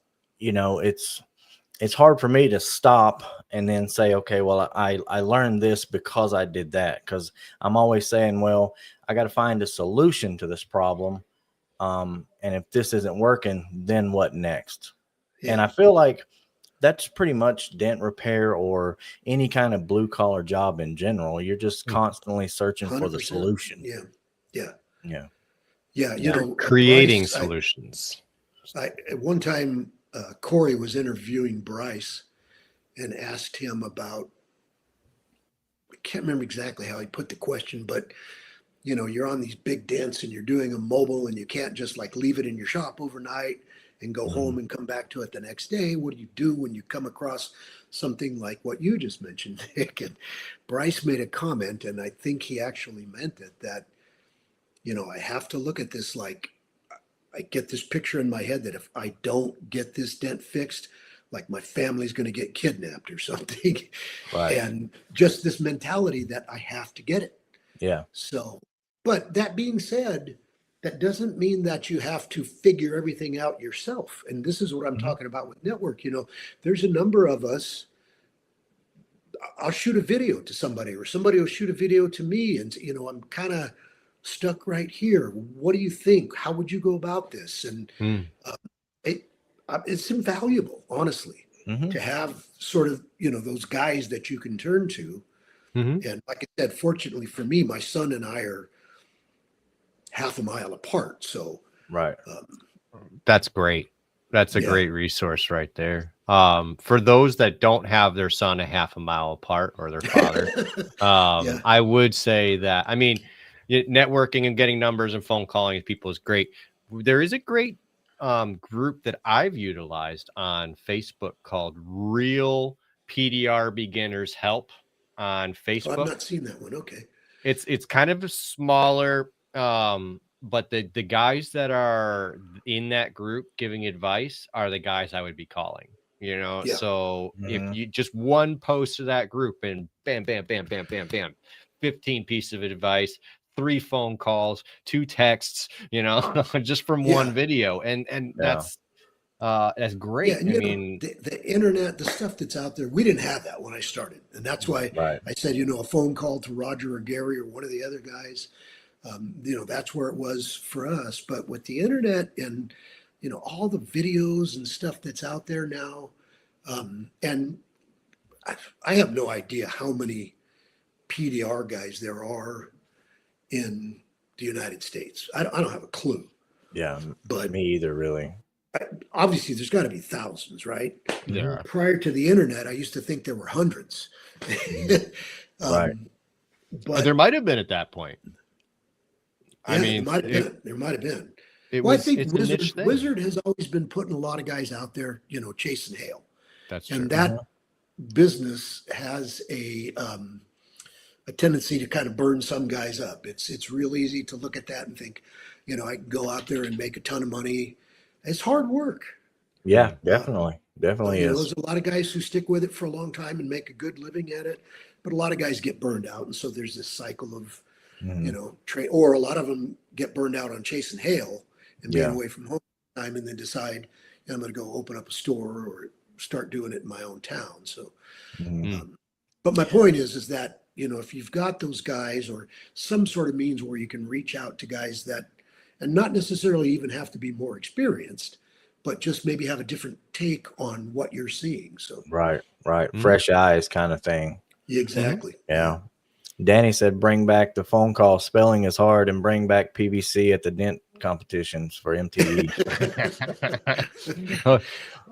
it's hard for me to stop and then say, okay, well, I learned this because I did that. Cause I'm always saying, well, I got to find a solution to this problem. And if this isn't working, then what next? Yeah. And I feel like that's pretty much dent repair or any kind of blue collar job in general. You're just Mm. constantly searching for the 100%. solution. Yeah. Yeah. Yeah. Yeah. Yeah. Creating Bryce, solutions. at one time, Corey was interviewing Bryce and asked him about, I can't remember exactly how he put the question, but you're on these big dents and you're doing a mobile and you can't just like leave it in your shop overnight and go home and come back to it the next day. What do you do when you come across something like what you just mentioned, Nick? And Bryce made a comment, and I think he actually meant it, that, I have to look at this like I get this picture in my head that if I don't get this dent fixed, like my family's going to get kidnapped or something. Right. And just this mentality that I have to get it. Yeah. So, but that being said, that doesn't mean that you have to figure everything out yourself. And this is what I'm talking about with network. There's a number of us. I'll shoot a video to somebody, or somebody will shoot a video to me, and I'm kind of stuck right here. What do you think? How would you go about this? And Mm. it it's invaluable, honestly, Mm-hmm. to have sort of those guys that you can turn to. Mm-hmm. And like I said, fortunately for me, my son and I are half a mile apart. So Right. That's great. That's a Yeah. great resource right there. For those that don't have their son a half a mile apart or their father, Yeah. I would say that, I mean, networking and getting numbers and phone calling with people is great. There is a great group that I've utilized on Facebook called Real PDR Beginners Help on Oh, I've Facebook. not seen that one. Okay. It's kind of a smaller, but the guys that are in that group giving advice are the guys I would be calling. Yeah. So if Mhm. you just one post to that group and bam, bam, bam, bam, bam, bam, 15 pieces of advice, 3 phone calls, 2 texts, just from Yeah. one video, and Yeah. That's great. Yeah, and I you know, mean, the internet, the stuff that's out there, we didn't have that when I started, and that's why Right. I said, you know, a phone call to Roger or Gary or one of the other guys, you know, that's where it was for us. But with the internet and you know all the videos and stuff that's out there now, and I have no idea how many PDR guys there are in the United States. I don't have a clue, Yeah. but Me either, really. obviously there's got to be thousands, right? there are. Prior to the internet, I used to think there were hundreds. Right. But There might have been at that point. yeah, I mean, there might have been. There might have been. it Well, I was. think It's a niche thing. Wizard has always been putting a lot of guys out there, you know, chasing hail, That's true. and that business has a tendency to kind of burn some guys up. It's real easy to look at that and think, you know, I can go out there and make a ton of money. It's hard work. Yeah, definitely. Definitely You know, is. there's a lot of guys who stick with it for a long time and make a good living at it, but a lot of guys get burned out, and so there's this cycle of, you know, or a lot of them get burned out on chasing hail and being Yeah. away from home all the time, and then decide, I'm going to go open up a store or start doing it in my own town. So, but my point is that, you know, if you've got those guys or some sort of means where you can reach out to guys that, and not necessarily even have to be more experienced, but just maybe have a different take on what you're seeing. So, Right. Fresh eyes kind of thing. exactly. Yeah. Danny said, bring back the phone call. Spelling is hard, and bring back PVC at the dent competitions for MTE.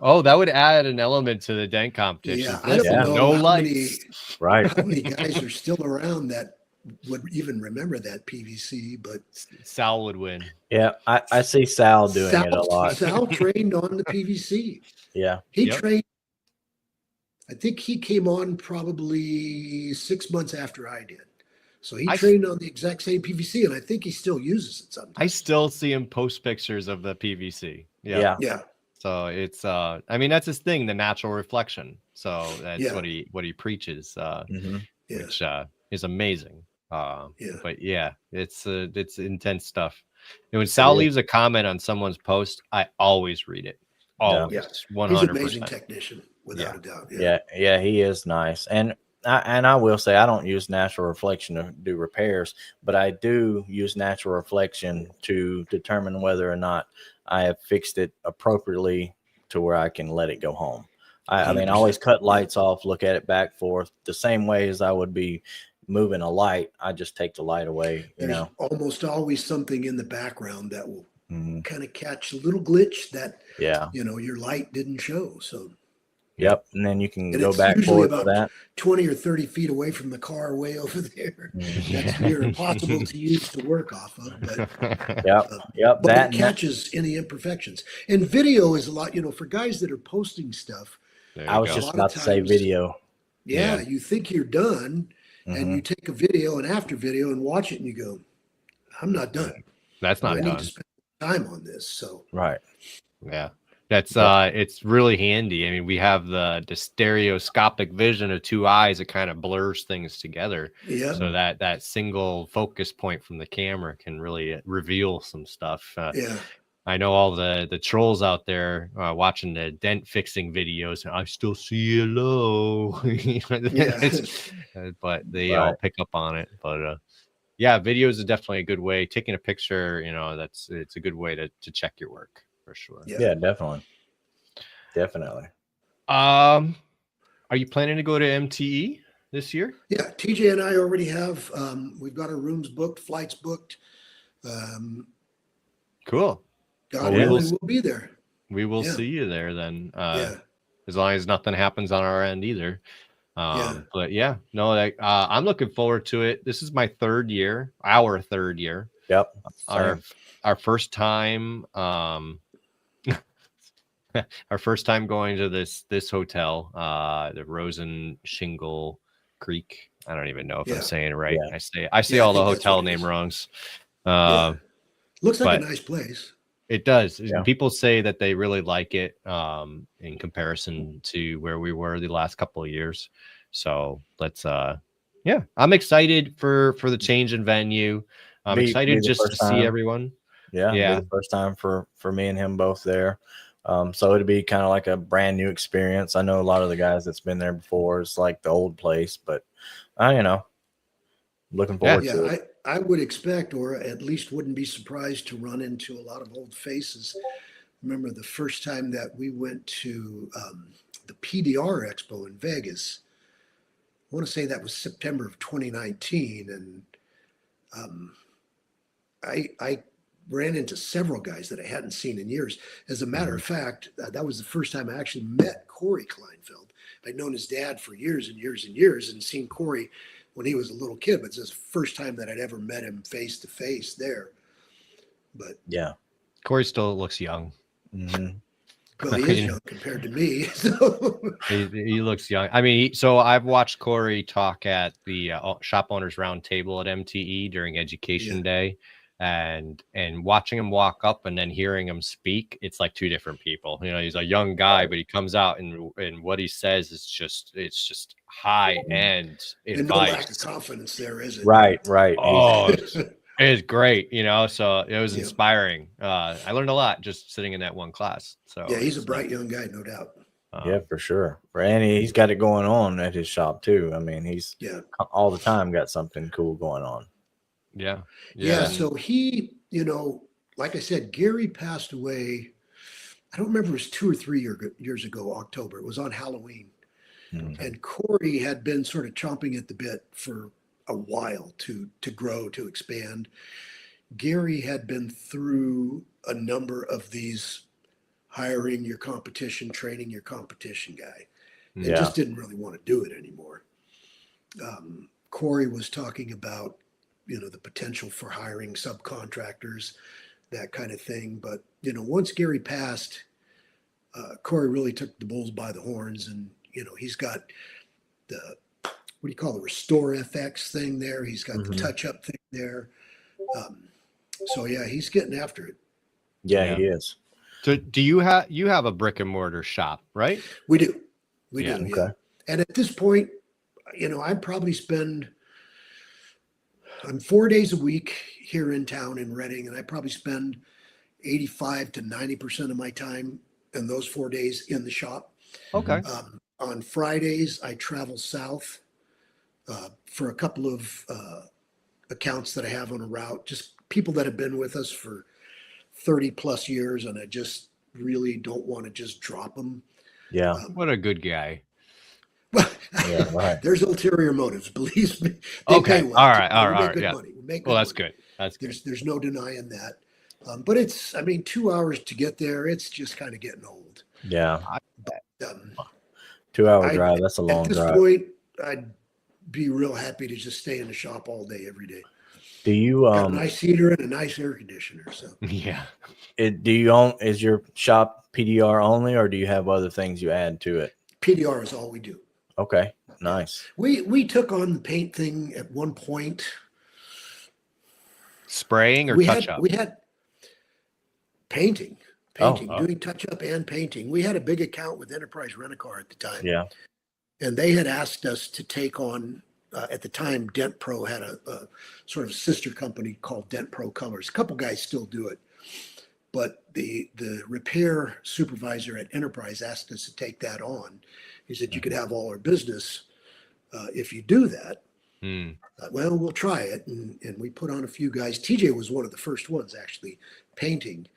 Oh, that would add an element to the dent competition. Yeah, I don't know No how lights. Right. how many guys are still around that would even remember that PVC, but Sal would win. Yeah. I see Sal doing it a lot. Sal trained on the PVC. Yeah. He Yep. trained. I think he came on probably 6 months after I did. So he trained on the exact same PVC, and I think he still uses it sometimes. I still see him post pictures of the PVC. Yeah. Yeah. So it's I mean, that's his thing, the natural reflection. So that's Yeah. what he preaches, Mhm. Yeah. which is amazing. But yeah, it's intense stuff. And when Sal leaves a comment on someone's post, I always read it. Always, Yeah. He's 100%. an amazing technician, without a doubt. Yeah, he is nice. And I will say, I don't use natural reflection to do repairs, but I do use natural reflection to determine whether or not I have fixed it appropriately to where I can let it go home. I mean, I always cut lights off, look at it back forth the same way as I would be moving a light. I just take the light away, you There's know. almost always something in the background that will Mhm. kind of catch a little glitch that, Yeah. you know, your light didn't show. So, Yep. And then you can and go it's back usually forward for about that. 20 or 30 feet away from the car, way over there. Mhm. That's near impossible to use to work off of. But Yep. but That it catches any imperfections. And video is a lot, you know, for guys that are posting stuff. There I you was go. just A lot of about to say times- video. Yeah, you think you're done, and you take a video and after video and watch it, and you go, I'm not done. That's not I need done. to spend time on this. So, Right. Yeah. That's it's really handy. I mean, we have the stereoscopic vision of two eyes. It kind of blurs things together. yeah. So that single focus point from the camera can really reveal some stuff. Yeah. I know all the trolls out there watching the dent fixing videos. I still see it low, but they all pick up on it. But yeah, videos is definitely a good way. Taking a picture, you know, it's a good way to check your work for sure. Yeah, definitely. Are you planning to go to MTE this year? Yeah. TJ and I already have, we've got our rooms booked, flights booked. Cool. God Well, willing, we'll be there. We will Yeah. see you there then. Yeah. As long as nothing happens on our end either. Yeah. But yeah, no, I'm looking forward to it. This is my third year, our third year. Yep. Our first time, our first time going to this hotel, the Rosen Shingle Creek. I don't even know if I'm saying it right. Yeah. I say Yeah, I all the think that's hotel what it name is. wrongs. Looks like but- a nice place. It does. Yeah. People say that they really like it in comparison to where we were the last couple of years. So let's I'm excited for the change in venue. I'm excited just to see everyone. Yeah. Yeah. The first time for me and him both there. So it'd be kind of like a brand new experience. I know a lot of the guys that's been there before. It's like the old place, but you know, looking forward to it. I would expect, or at least wouldn't be surprised to run into a lot of old faces. Remember the first time that we went to the PDR Expo in Vegas. I want to say that was September of 2019, and I ran into several guys that I hadn't seen in years. As a matter of fact, that was the first time I actually met Corey Kleinfeld. I'd known his dad for years and years and years, and seen Corey when he was a little kid, but it's the first time that I'd ever met him face to face there. But yeah, Corey still looks young. Well, he is young compared to me. So. He looks young. I mean, so I've watched Corey talk at the Shop Owners Roundtable at MTE during Education Day, and watching him walk up and then hearing him speak, it's like two different people. You know, he's a young guy, but he comes out and what he says is just high end advice. No lack of confidence there, is it? Right. Oh, it's great, you know. So it was inspiring. I learned a lot just sitting in that one class. So yeah, he's a bright young guy, no doubt. Yeah, for sure. And he's got it going on at his shop too. I mean, he's all the time got something cool going on. Yeah. So he, you know, like I said, Gary passed away. I don't remember, it was 2 or 3 years ago, October. It was on Halloween. And Corey had been sort of chomping at the bit for a while to grow, to expand. Gary had been through a number of these hiring your competition, training your competition guy, and just didn't really want to do it anymore. Corey was talking about, you know, the potential for hiring subcontractors, that kind of thing. But, you know, once Gary passed, Corey really took the bulls by the horns, and, you know, he's got the, what do you call the Restore FX thing there. He's got the touch up thing there. So yeah, he's getting after it. Yeah, he is. So do you have a brick and mortar shop, right? We do. We do. Okay. Yeah. And at this point, you know, I'm 4 days a week here in town in Reading, and I probably spend 85 to 90% of my time in those 4 days in the shop. Okay. On Fridays, I travel south for a couple of accounts that I have on a route, just people that have been with us for 30 plus years, and I just really don't want to just drop them. Yeah. What a good guy. Well, right. There's ulterior motives, believe me. Okay. All right. Good Yeah. money. We make Well, good that's money. good. That's good. There's no denying that. But it's, I mean, 2 hours to get there, it's just kind of getting old. Yeah. But, 2 hour drive. That's a long drive. At this point, I'd be real happy to just stay in the shop all day, every day. Do you Got a nice heater and a nice air conditioner. So yeah. Is your shop PDR only, or do you have other things you add to it? PDR is all we do. Okay. Nice. We took on the paint thing at one point. Spraying or touch up? We had painting, doing touch up and painting. We had a big account with Enterprise Rent-A-Car at the time. Yeah. And they had asked us to take on, at the time, Dent Pro had a sort of sister company called Dent Pro Colors. A couple guys still do it. But the repair supervisor at Enterprise asked us to take that on. He said, you could have all our business if you do that. Well, we'll try it. And we put on a few guys. TJ was one of the first ones actually painting.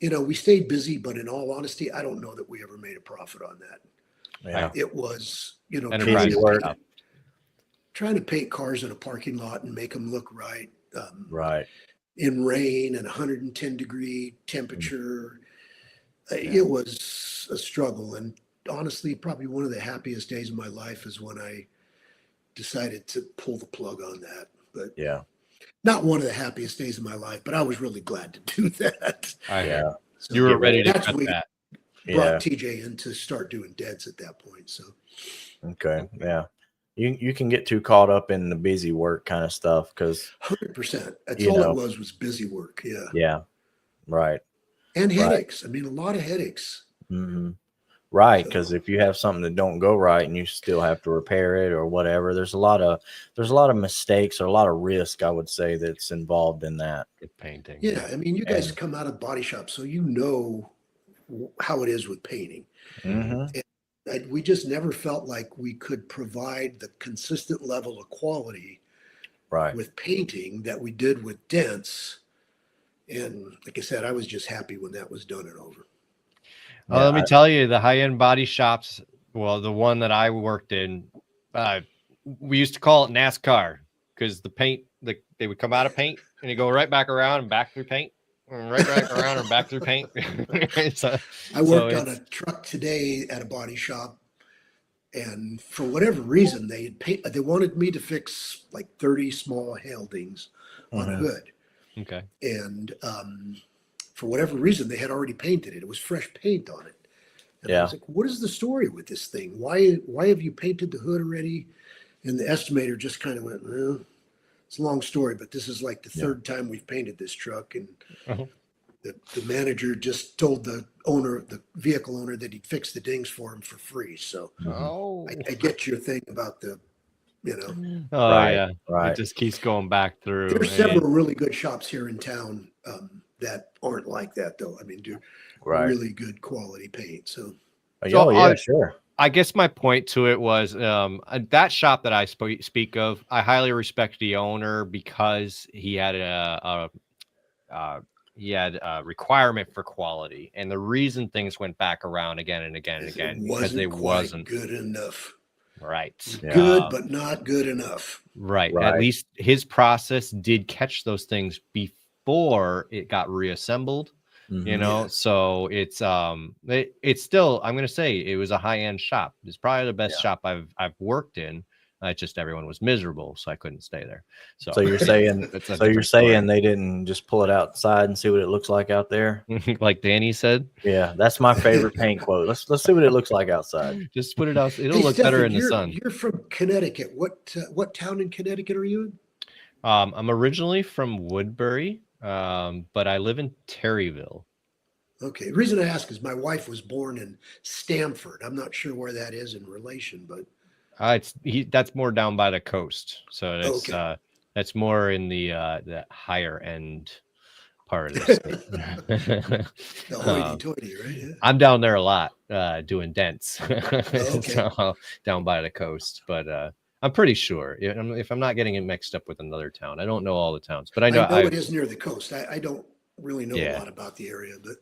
You know, we stayed busy, but in all honesty, I don't know that we ever made a profit on that. Yeah. It was, you know, trying to paint cars in a parking lot and make them look right. Right. In rain and 110 degree temperature. It was a struggle. And honestly, probably one of the happiest days of my life is when I decided to pull the plug on that. But yeah, not one of the happiest days of my life, but I was really glad to do that. So you were ready to cut that. Brought TJ in to start doing deads at that point. So okay, yeah. You can get too caught up in the busy work kind of stuff because 100%. That's all it was busy work. Yeah. Yeah. Right. And headaches. I mean, a lot of headaches. Mm-hmm. Right, So, because if you have something that don't go right and you still have to repair it or whatever, there's a lot of mistakes or a lot of risk, I would say, that's involved in that. Good painting. yeah, I mean, you guys And come out of body shop, so you know how it is with painting. hmm And we just never felt like we could provide the consistent level of quality right. with painting that we did with dents. And like I said, I was just happy when that was done and over. Yeah, Let me tell you, the high-end body shops, well, the one that I worked in, uh, we used to call it NASCAR because the paint, they would come out of paint and you go right back around and back through paint, and right back around and back through paint. so, I so worked on a it's truck today at a body shop, and for whatever reason, they wanted me to fix like 30 small Haldings on a hmm hood. okay. And for whatever reason, they had already painted it. It was fresh paint on it. And I yeah, was like, what is the story with this thing? Why have you painted the hood already? And the estimator just kind of went, well, it's a long story, but this is like the yeah. third time we've painted this truck. And Uh-huh. the manager just told the vehicle owner, that he'd fix the dings for him for free. So hmm Oh, I get your thing about oh Right, yeah, it right, just keeps going back through, there's and several really good shops here in town that aren't like that though. I mean, do right. really good quality paint. So so Oh yeah, sure. I guess my point to it was that shop that I speak of, I highly respect the owner because uh, he had a requirement for quality, and the reason things went back around again and again and is it again because they wasn't quite wasn't good enough. It right. was Yeah, good, but not good enough. Right. At right. least his process did catch those things before it got reassembled. hmm Yeah. So it's still, I'm gonna say it was a high-end shop. It's probably the best Yeah. shop I've worked in. Just everyone was miserable, so I couldn't stay there. So So you're saying, that's a so you're different story. saying they didn't just pull it outside and see what it looks like out there? Like Danny said, Yeah, that's my favorite paint quote. Let's see what it looks like outside. just put it out. It'll Hey, look better Stefan, in the sun. you're from Connecticut. What town in Connecticut are you in? I'm originally from Woodbury, but I live in Terryville. Okay. The reason I ask is my wife was born in Stamford. I'm not sure where that is in relation, but That's more down by the coast, so okay. that's more in the higher end part of the state. The um, hoity-toity, right? Yeah. I'm down there a lot doing dents, Okay. so down by the coast. But I'm pretty sure if I'm not getting it mixed up with another town. I don't know all the towns, but I know I know I it is near the coast. I don't really know a yeah. lot about the area, but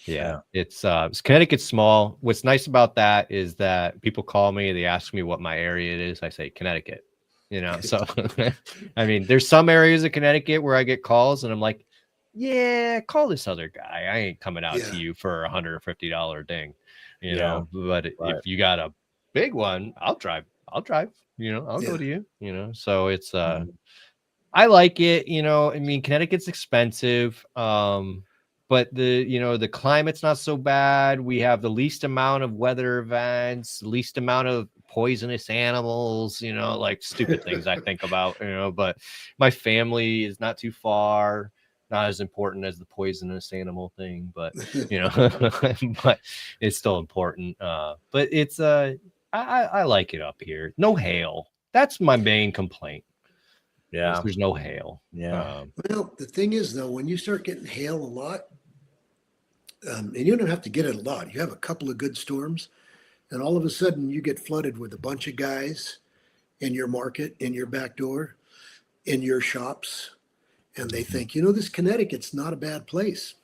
Yeah, Yeah. it's Connecticut's small. What's nice about that is that people call me, they ask me what my area it is. I say Connecticut, so I mean, there's some areas of Connecticut where I get calls and I'm like, yeah, call this other guy. I ain't coming out to yeah, you for $150 ding, Yeah. but Right. if you got a big one, I'll drive, I'll go yeah, to you, so it's Mhm. I like it, I mean, Connecticut's expensive. But the climate's not so bad. We have the least amount of weather events, least amount of poisonous animals, like stupid things I think about, but my family is not too far, not as important as the poisonous animal thing, but but it's still important. But it's I like it up here. No hail. That's my main complaint. Yeah. There's no hail. Yeah. Well, the thing is, though, when you start getting hail a lot, and you don't have to get it a lot, you have a couple of good storms, and all of a sudden you get flooded with a bunch of guys in your market, in your back door, in your shops, and they Mhm. think, this Connecticut's not a bad place.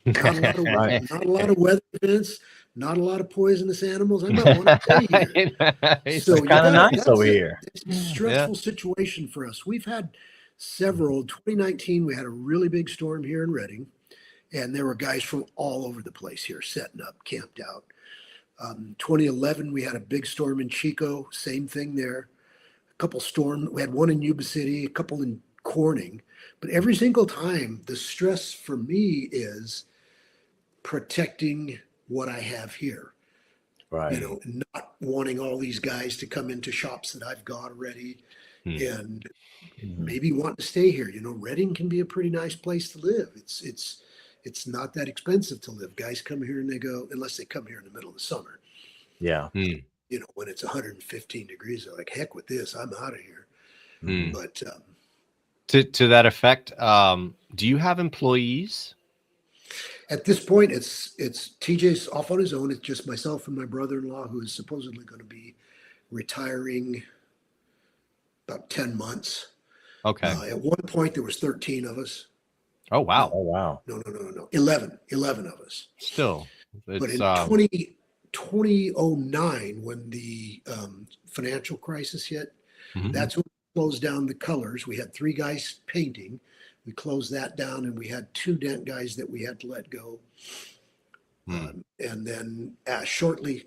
Not a lot of Right. not a lot of weather events, not a lot of poisonous animals. I might want to stay here. It's So you kind of got nice over that's here. it's a Yeah. stressful situation for us. We've had several. 2019, we had a really big storm here in Reading, and there were guys from all over the place here setting up, camped out. 2011, we had a big storm in Chico. Same thing there. A couple storm. We had one in Yuba City, a couple in Corning. But every single time, the stress for me is protecting what I have here. Right. Not wanting all these guys to come into shops that I've got already, Hmm. and Mhm. maybe want to stay here. Reading can be a pretty nice place to live. It's not that expensive to live. Guys come here and they go, unless they come here in the middle of the summer. Yeah. Mm. You know, when it's 115 degrees, they're like, heck with this, I'm out of here. Mm. But To that effect, do you have employees? at this point, it's TJ's off on his own. It's just myself and my brother-in-law, who is supposedly going to be retiring about 10 months. Okay. At one point, there was 13 of us. Oh wow. Oh wow. No. 11 of us. Still, But it's in 2009, when the financial crisis hit, Mhm. that's when we closed down the colors. We had 3 guys painting. We closed that down, and we had 2 dent guys that we had to let go. And then not shortly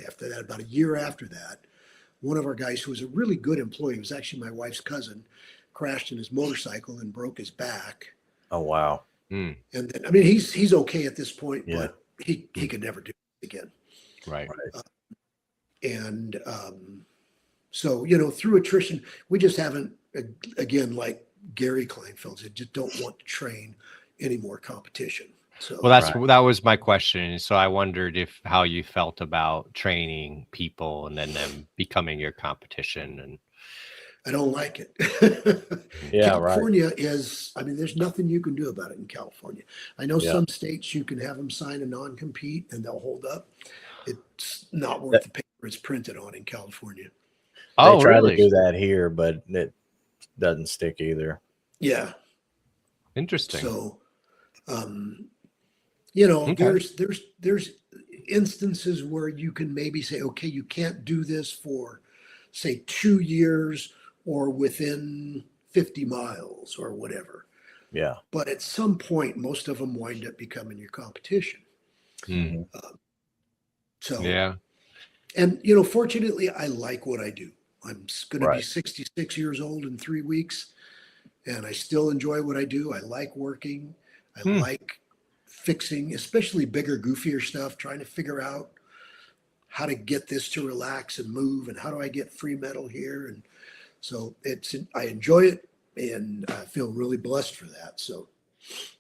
after that, about a year after that, one of our guys who was a really good employee, was actually my wife's cousin, crashed in his motorcycle and broke his back. Oh wow. Mm. And then, I mean, he's okay at this point, Yeah. but he could never do it again. Right. And so, you know, through attrition, we just haven't, again, like Gary Kleinfeld's, just don't want to train any more competition. So, Well, that was my question. So I wondered how you felt about training people and then them becoming your competition. And I don't like it. Yeah, California is, I mean, there's nothing you can do about it in California. I know some states you can have them sign a non-compete and they'll hold up. It's not worth the paper it's printed on in California. They try really? to do that here, but it doesn't stick either. Yeah. Interesting. So, you know, Okay. there's instances where you can maybe say, okay, you can't do this for, say, 2 years or within 50 miles or whatever. Yeah. But at some point, most of them wind up becoming your competition. Mm. So, Yeah. and, you know, fortunately, I like what I do. I'm going to be Right. 66 years old in 3 weeks, and I still enjoy what I do. I like working. I like fixing, especially bigger, goofier stuff, trying to figure out how to get this to relax and move, and how do I get free metal here. And so I enjoy it, and I feel really blessed for that. So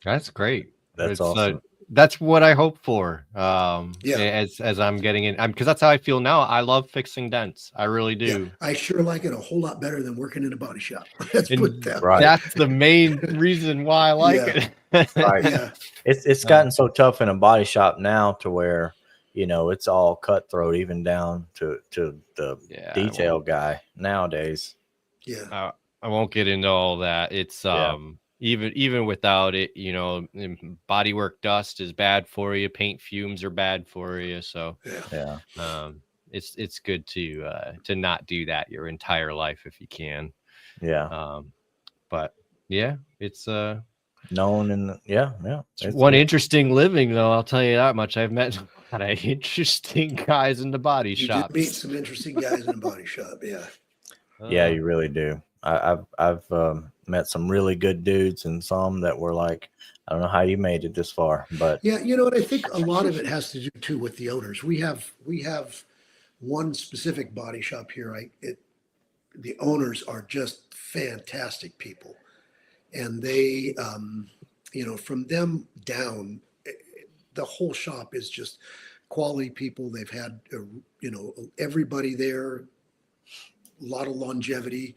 That's great. That's awesome. That's what I hope for. Yeah. As I'm getting in, because that's how I feel now. I love fixing dents. I really yeah, do. I sure like it a whole lot better than working in a body shop. Let's And put that. Right. That's the main reason why I like Yeah. it. Right. Yeah. It's gotten so tough in a body shop now to where, you know, it's all cutthroat, even down to the Yeah, detail guy nowadays. Yeah. I won't get into all that. It's even without it, you know, body work dust is bad for you. Paint fumes are bad for you. So Yeah. it's good to not do that your entire life if you can. Yeah. But yeah, it's Known in it's one interesting living though. I'll tell you that much. I've met a lot of interesting guys in the body You shops. do meet some interesting guys in a body shop. Yeah. Yeah, you really do. I've met some really good dudes and some that were like, I don't know how you made it this far, but Yeah, you know what? I think a lot of it has to do too with the owners. We have one specific body shop here. The owners are just fantastic people, and they, you know, from them down, the whole shop is just quality people. They've had, you know, everybody there, a lot of longevity.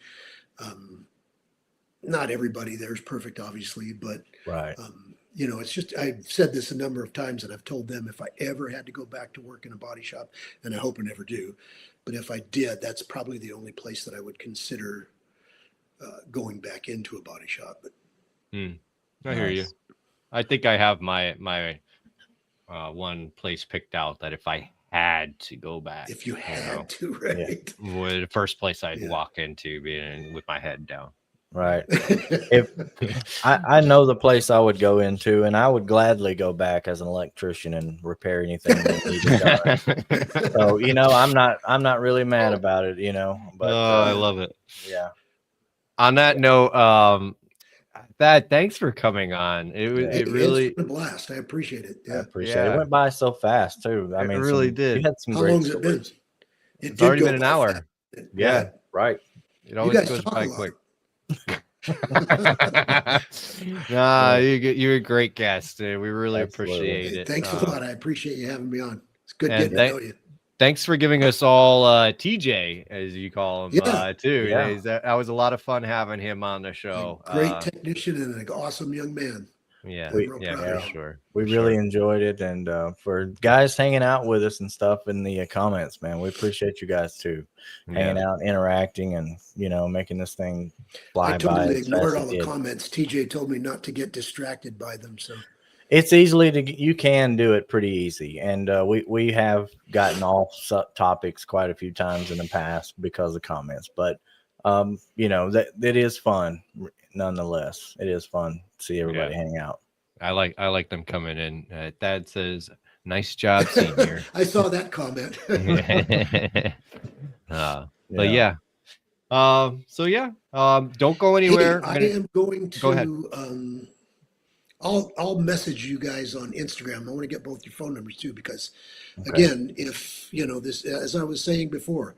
Not everybody there is perfect, obviously, but right. you know, it's just, I've said this a number of times, and I've told them if I ever had to go back to work in a body shop, and I hope I never do, but if I did, that's probably the only place that I would consider going back into a body shop. But I hear you. I think I have my one place picked out that if I had to go back, if you had to, right? Would the first place I'd walk into being with my head down. Right. If I know the place I would go into, and I would gladly go back as an electrician and repair anything that needed done. So, you know, I'm not really mad about it, you know. But I love it. Yeah. On that note, Thad, thanks for coming on. It really it's been a blast. I appreciate it. I Yeah. appreciate it. It went by so fast too. I mean, it really did. You had some How great long has it been? stories. It's already been an hour. Yeah, right. It always guys goes talk by a lot. quick. Nah, you're a great guest. We really Absolutely. appreciate Hey, it. thanks a lot. I appreciate you having me on. It's good and getting to know you. thanks for giving us all TJ, as you call him, too. Yeah. That was a lot of fun having him on the show. Great technician and an awesome young man. Yeah, I'm real yeah, proud for of him. sure. We for really sure. enjoyed it, and for guys hanging out with us and stuff in the comments, man, we appreciate you guys too, hanging out, interacting, and making this thing fly I by totally as fast ignored as all it the did. comments. TJ told me not to get distracted by them. So It's you can do it pretty easy, and we have gotten off topics quite a few times in the past because of comments, but that is fun nonetheless. It is fun to see everybody hang out. I like them coming in. Dad says, "Nice job, senior." I saw that comment. But yeah. So yeah. Don't go anywhere. Hey, I am going Go ahead. to I'll message you guys on Instagram. I want to get both your phone numbers too, because again, if this, as I was saying before,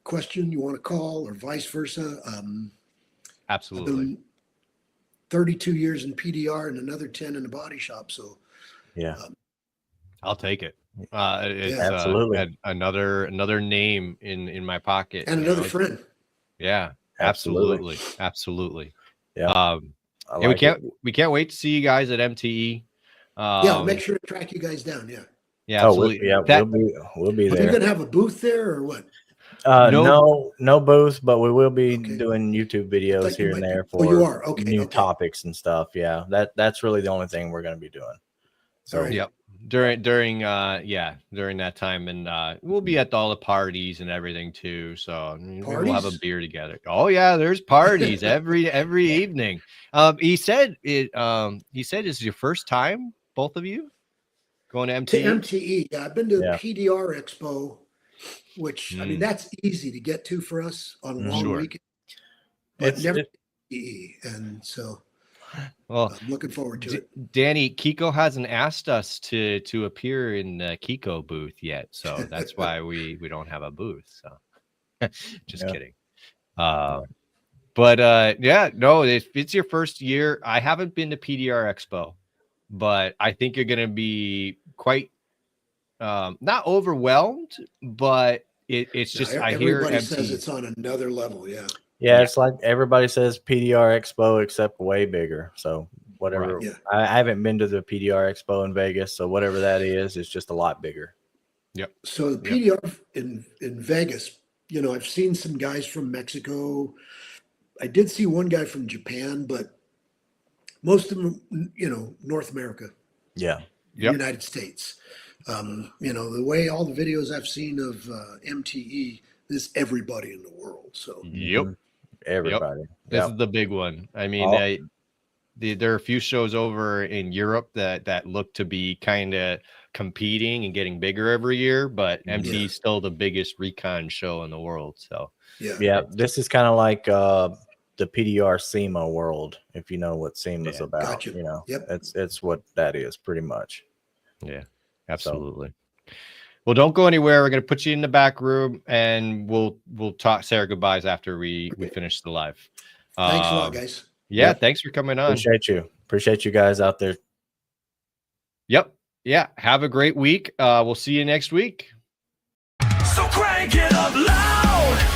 question you want to call or vice versa. I've Absolutely. been 32 years in PDR and another 10 in the body shop. So yeah, I'll take it. It's absolutely another name in my pocket and another friend. Yeah, Absolutely. absolutely. Yeah. We can't wait to see you guys at MTE. I'll make sure to track you guys down. Yeah, absolutely. We'll be Are there. you going to have a booth there or what? No booth, but we will be doing YouTube videos here and there for you are new topics and stuff. Yeah, that's really the only thing we're going to be doing. So Yep. During that time, and we'll be at all the parties and everything too. So we'll have a beer together. Oh yeah, there's parties every evening. He said this is your first time, both of you going to MTE. To MTE, yeah, I've been to PDR Expo, which I mean that's easy to get to for us on a long weekend, but never MTE, and so. Well, I'm looking forward to it. Danny, Kiko hasn't asked us to appear in the Kiko booth yet, so that's why we don't have a booth. So, just kidding. But if it's your first year, I haven't been to PDR Expo, but I think you're going to be quite not overwhelmed, but it's just everybody says it's on another level. Yeah, it's like everybody says PDR Expo, except way bigger. So whatever. Right. I haven't been to the PDR Expo in Vegas, so whatever that is, it's just a lot bigger. Yep. So the PDR in Vegas, I've seen some guys from Mexico. I did see one guy from Japan, but most of them, North America. Yeah. United States. The way all the videos I've seen of MTE, there's everybody in the world. So everybody. This is the big one. I mean, there are a few shows over in Europe that look to be kind of competing and getting bigger every year, but MTE is still the biggest recon show in the world. So this is kind of like the PDR SEMA world, if you know what SEMA is about. Gotcha. It's what that is pretty much. Yeah, absolutely. Well, don't go anywhere. We're going to put you in the back room, and we'll say our goodbyes after we finish the live. Thanks a lot, guys. Yeah, thanks for coming on. Appreciate you guys out there. Yep. Yeah. Have a great week. We'll see you next week. So crank it up loud.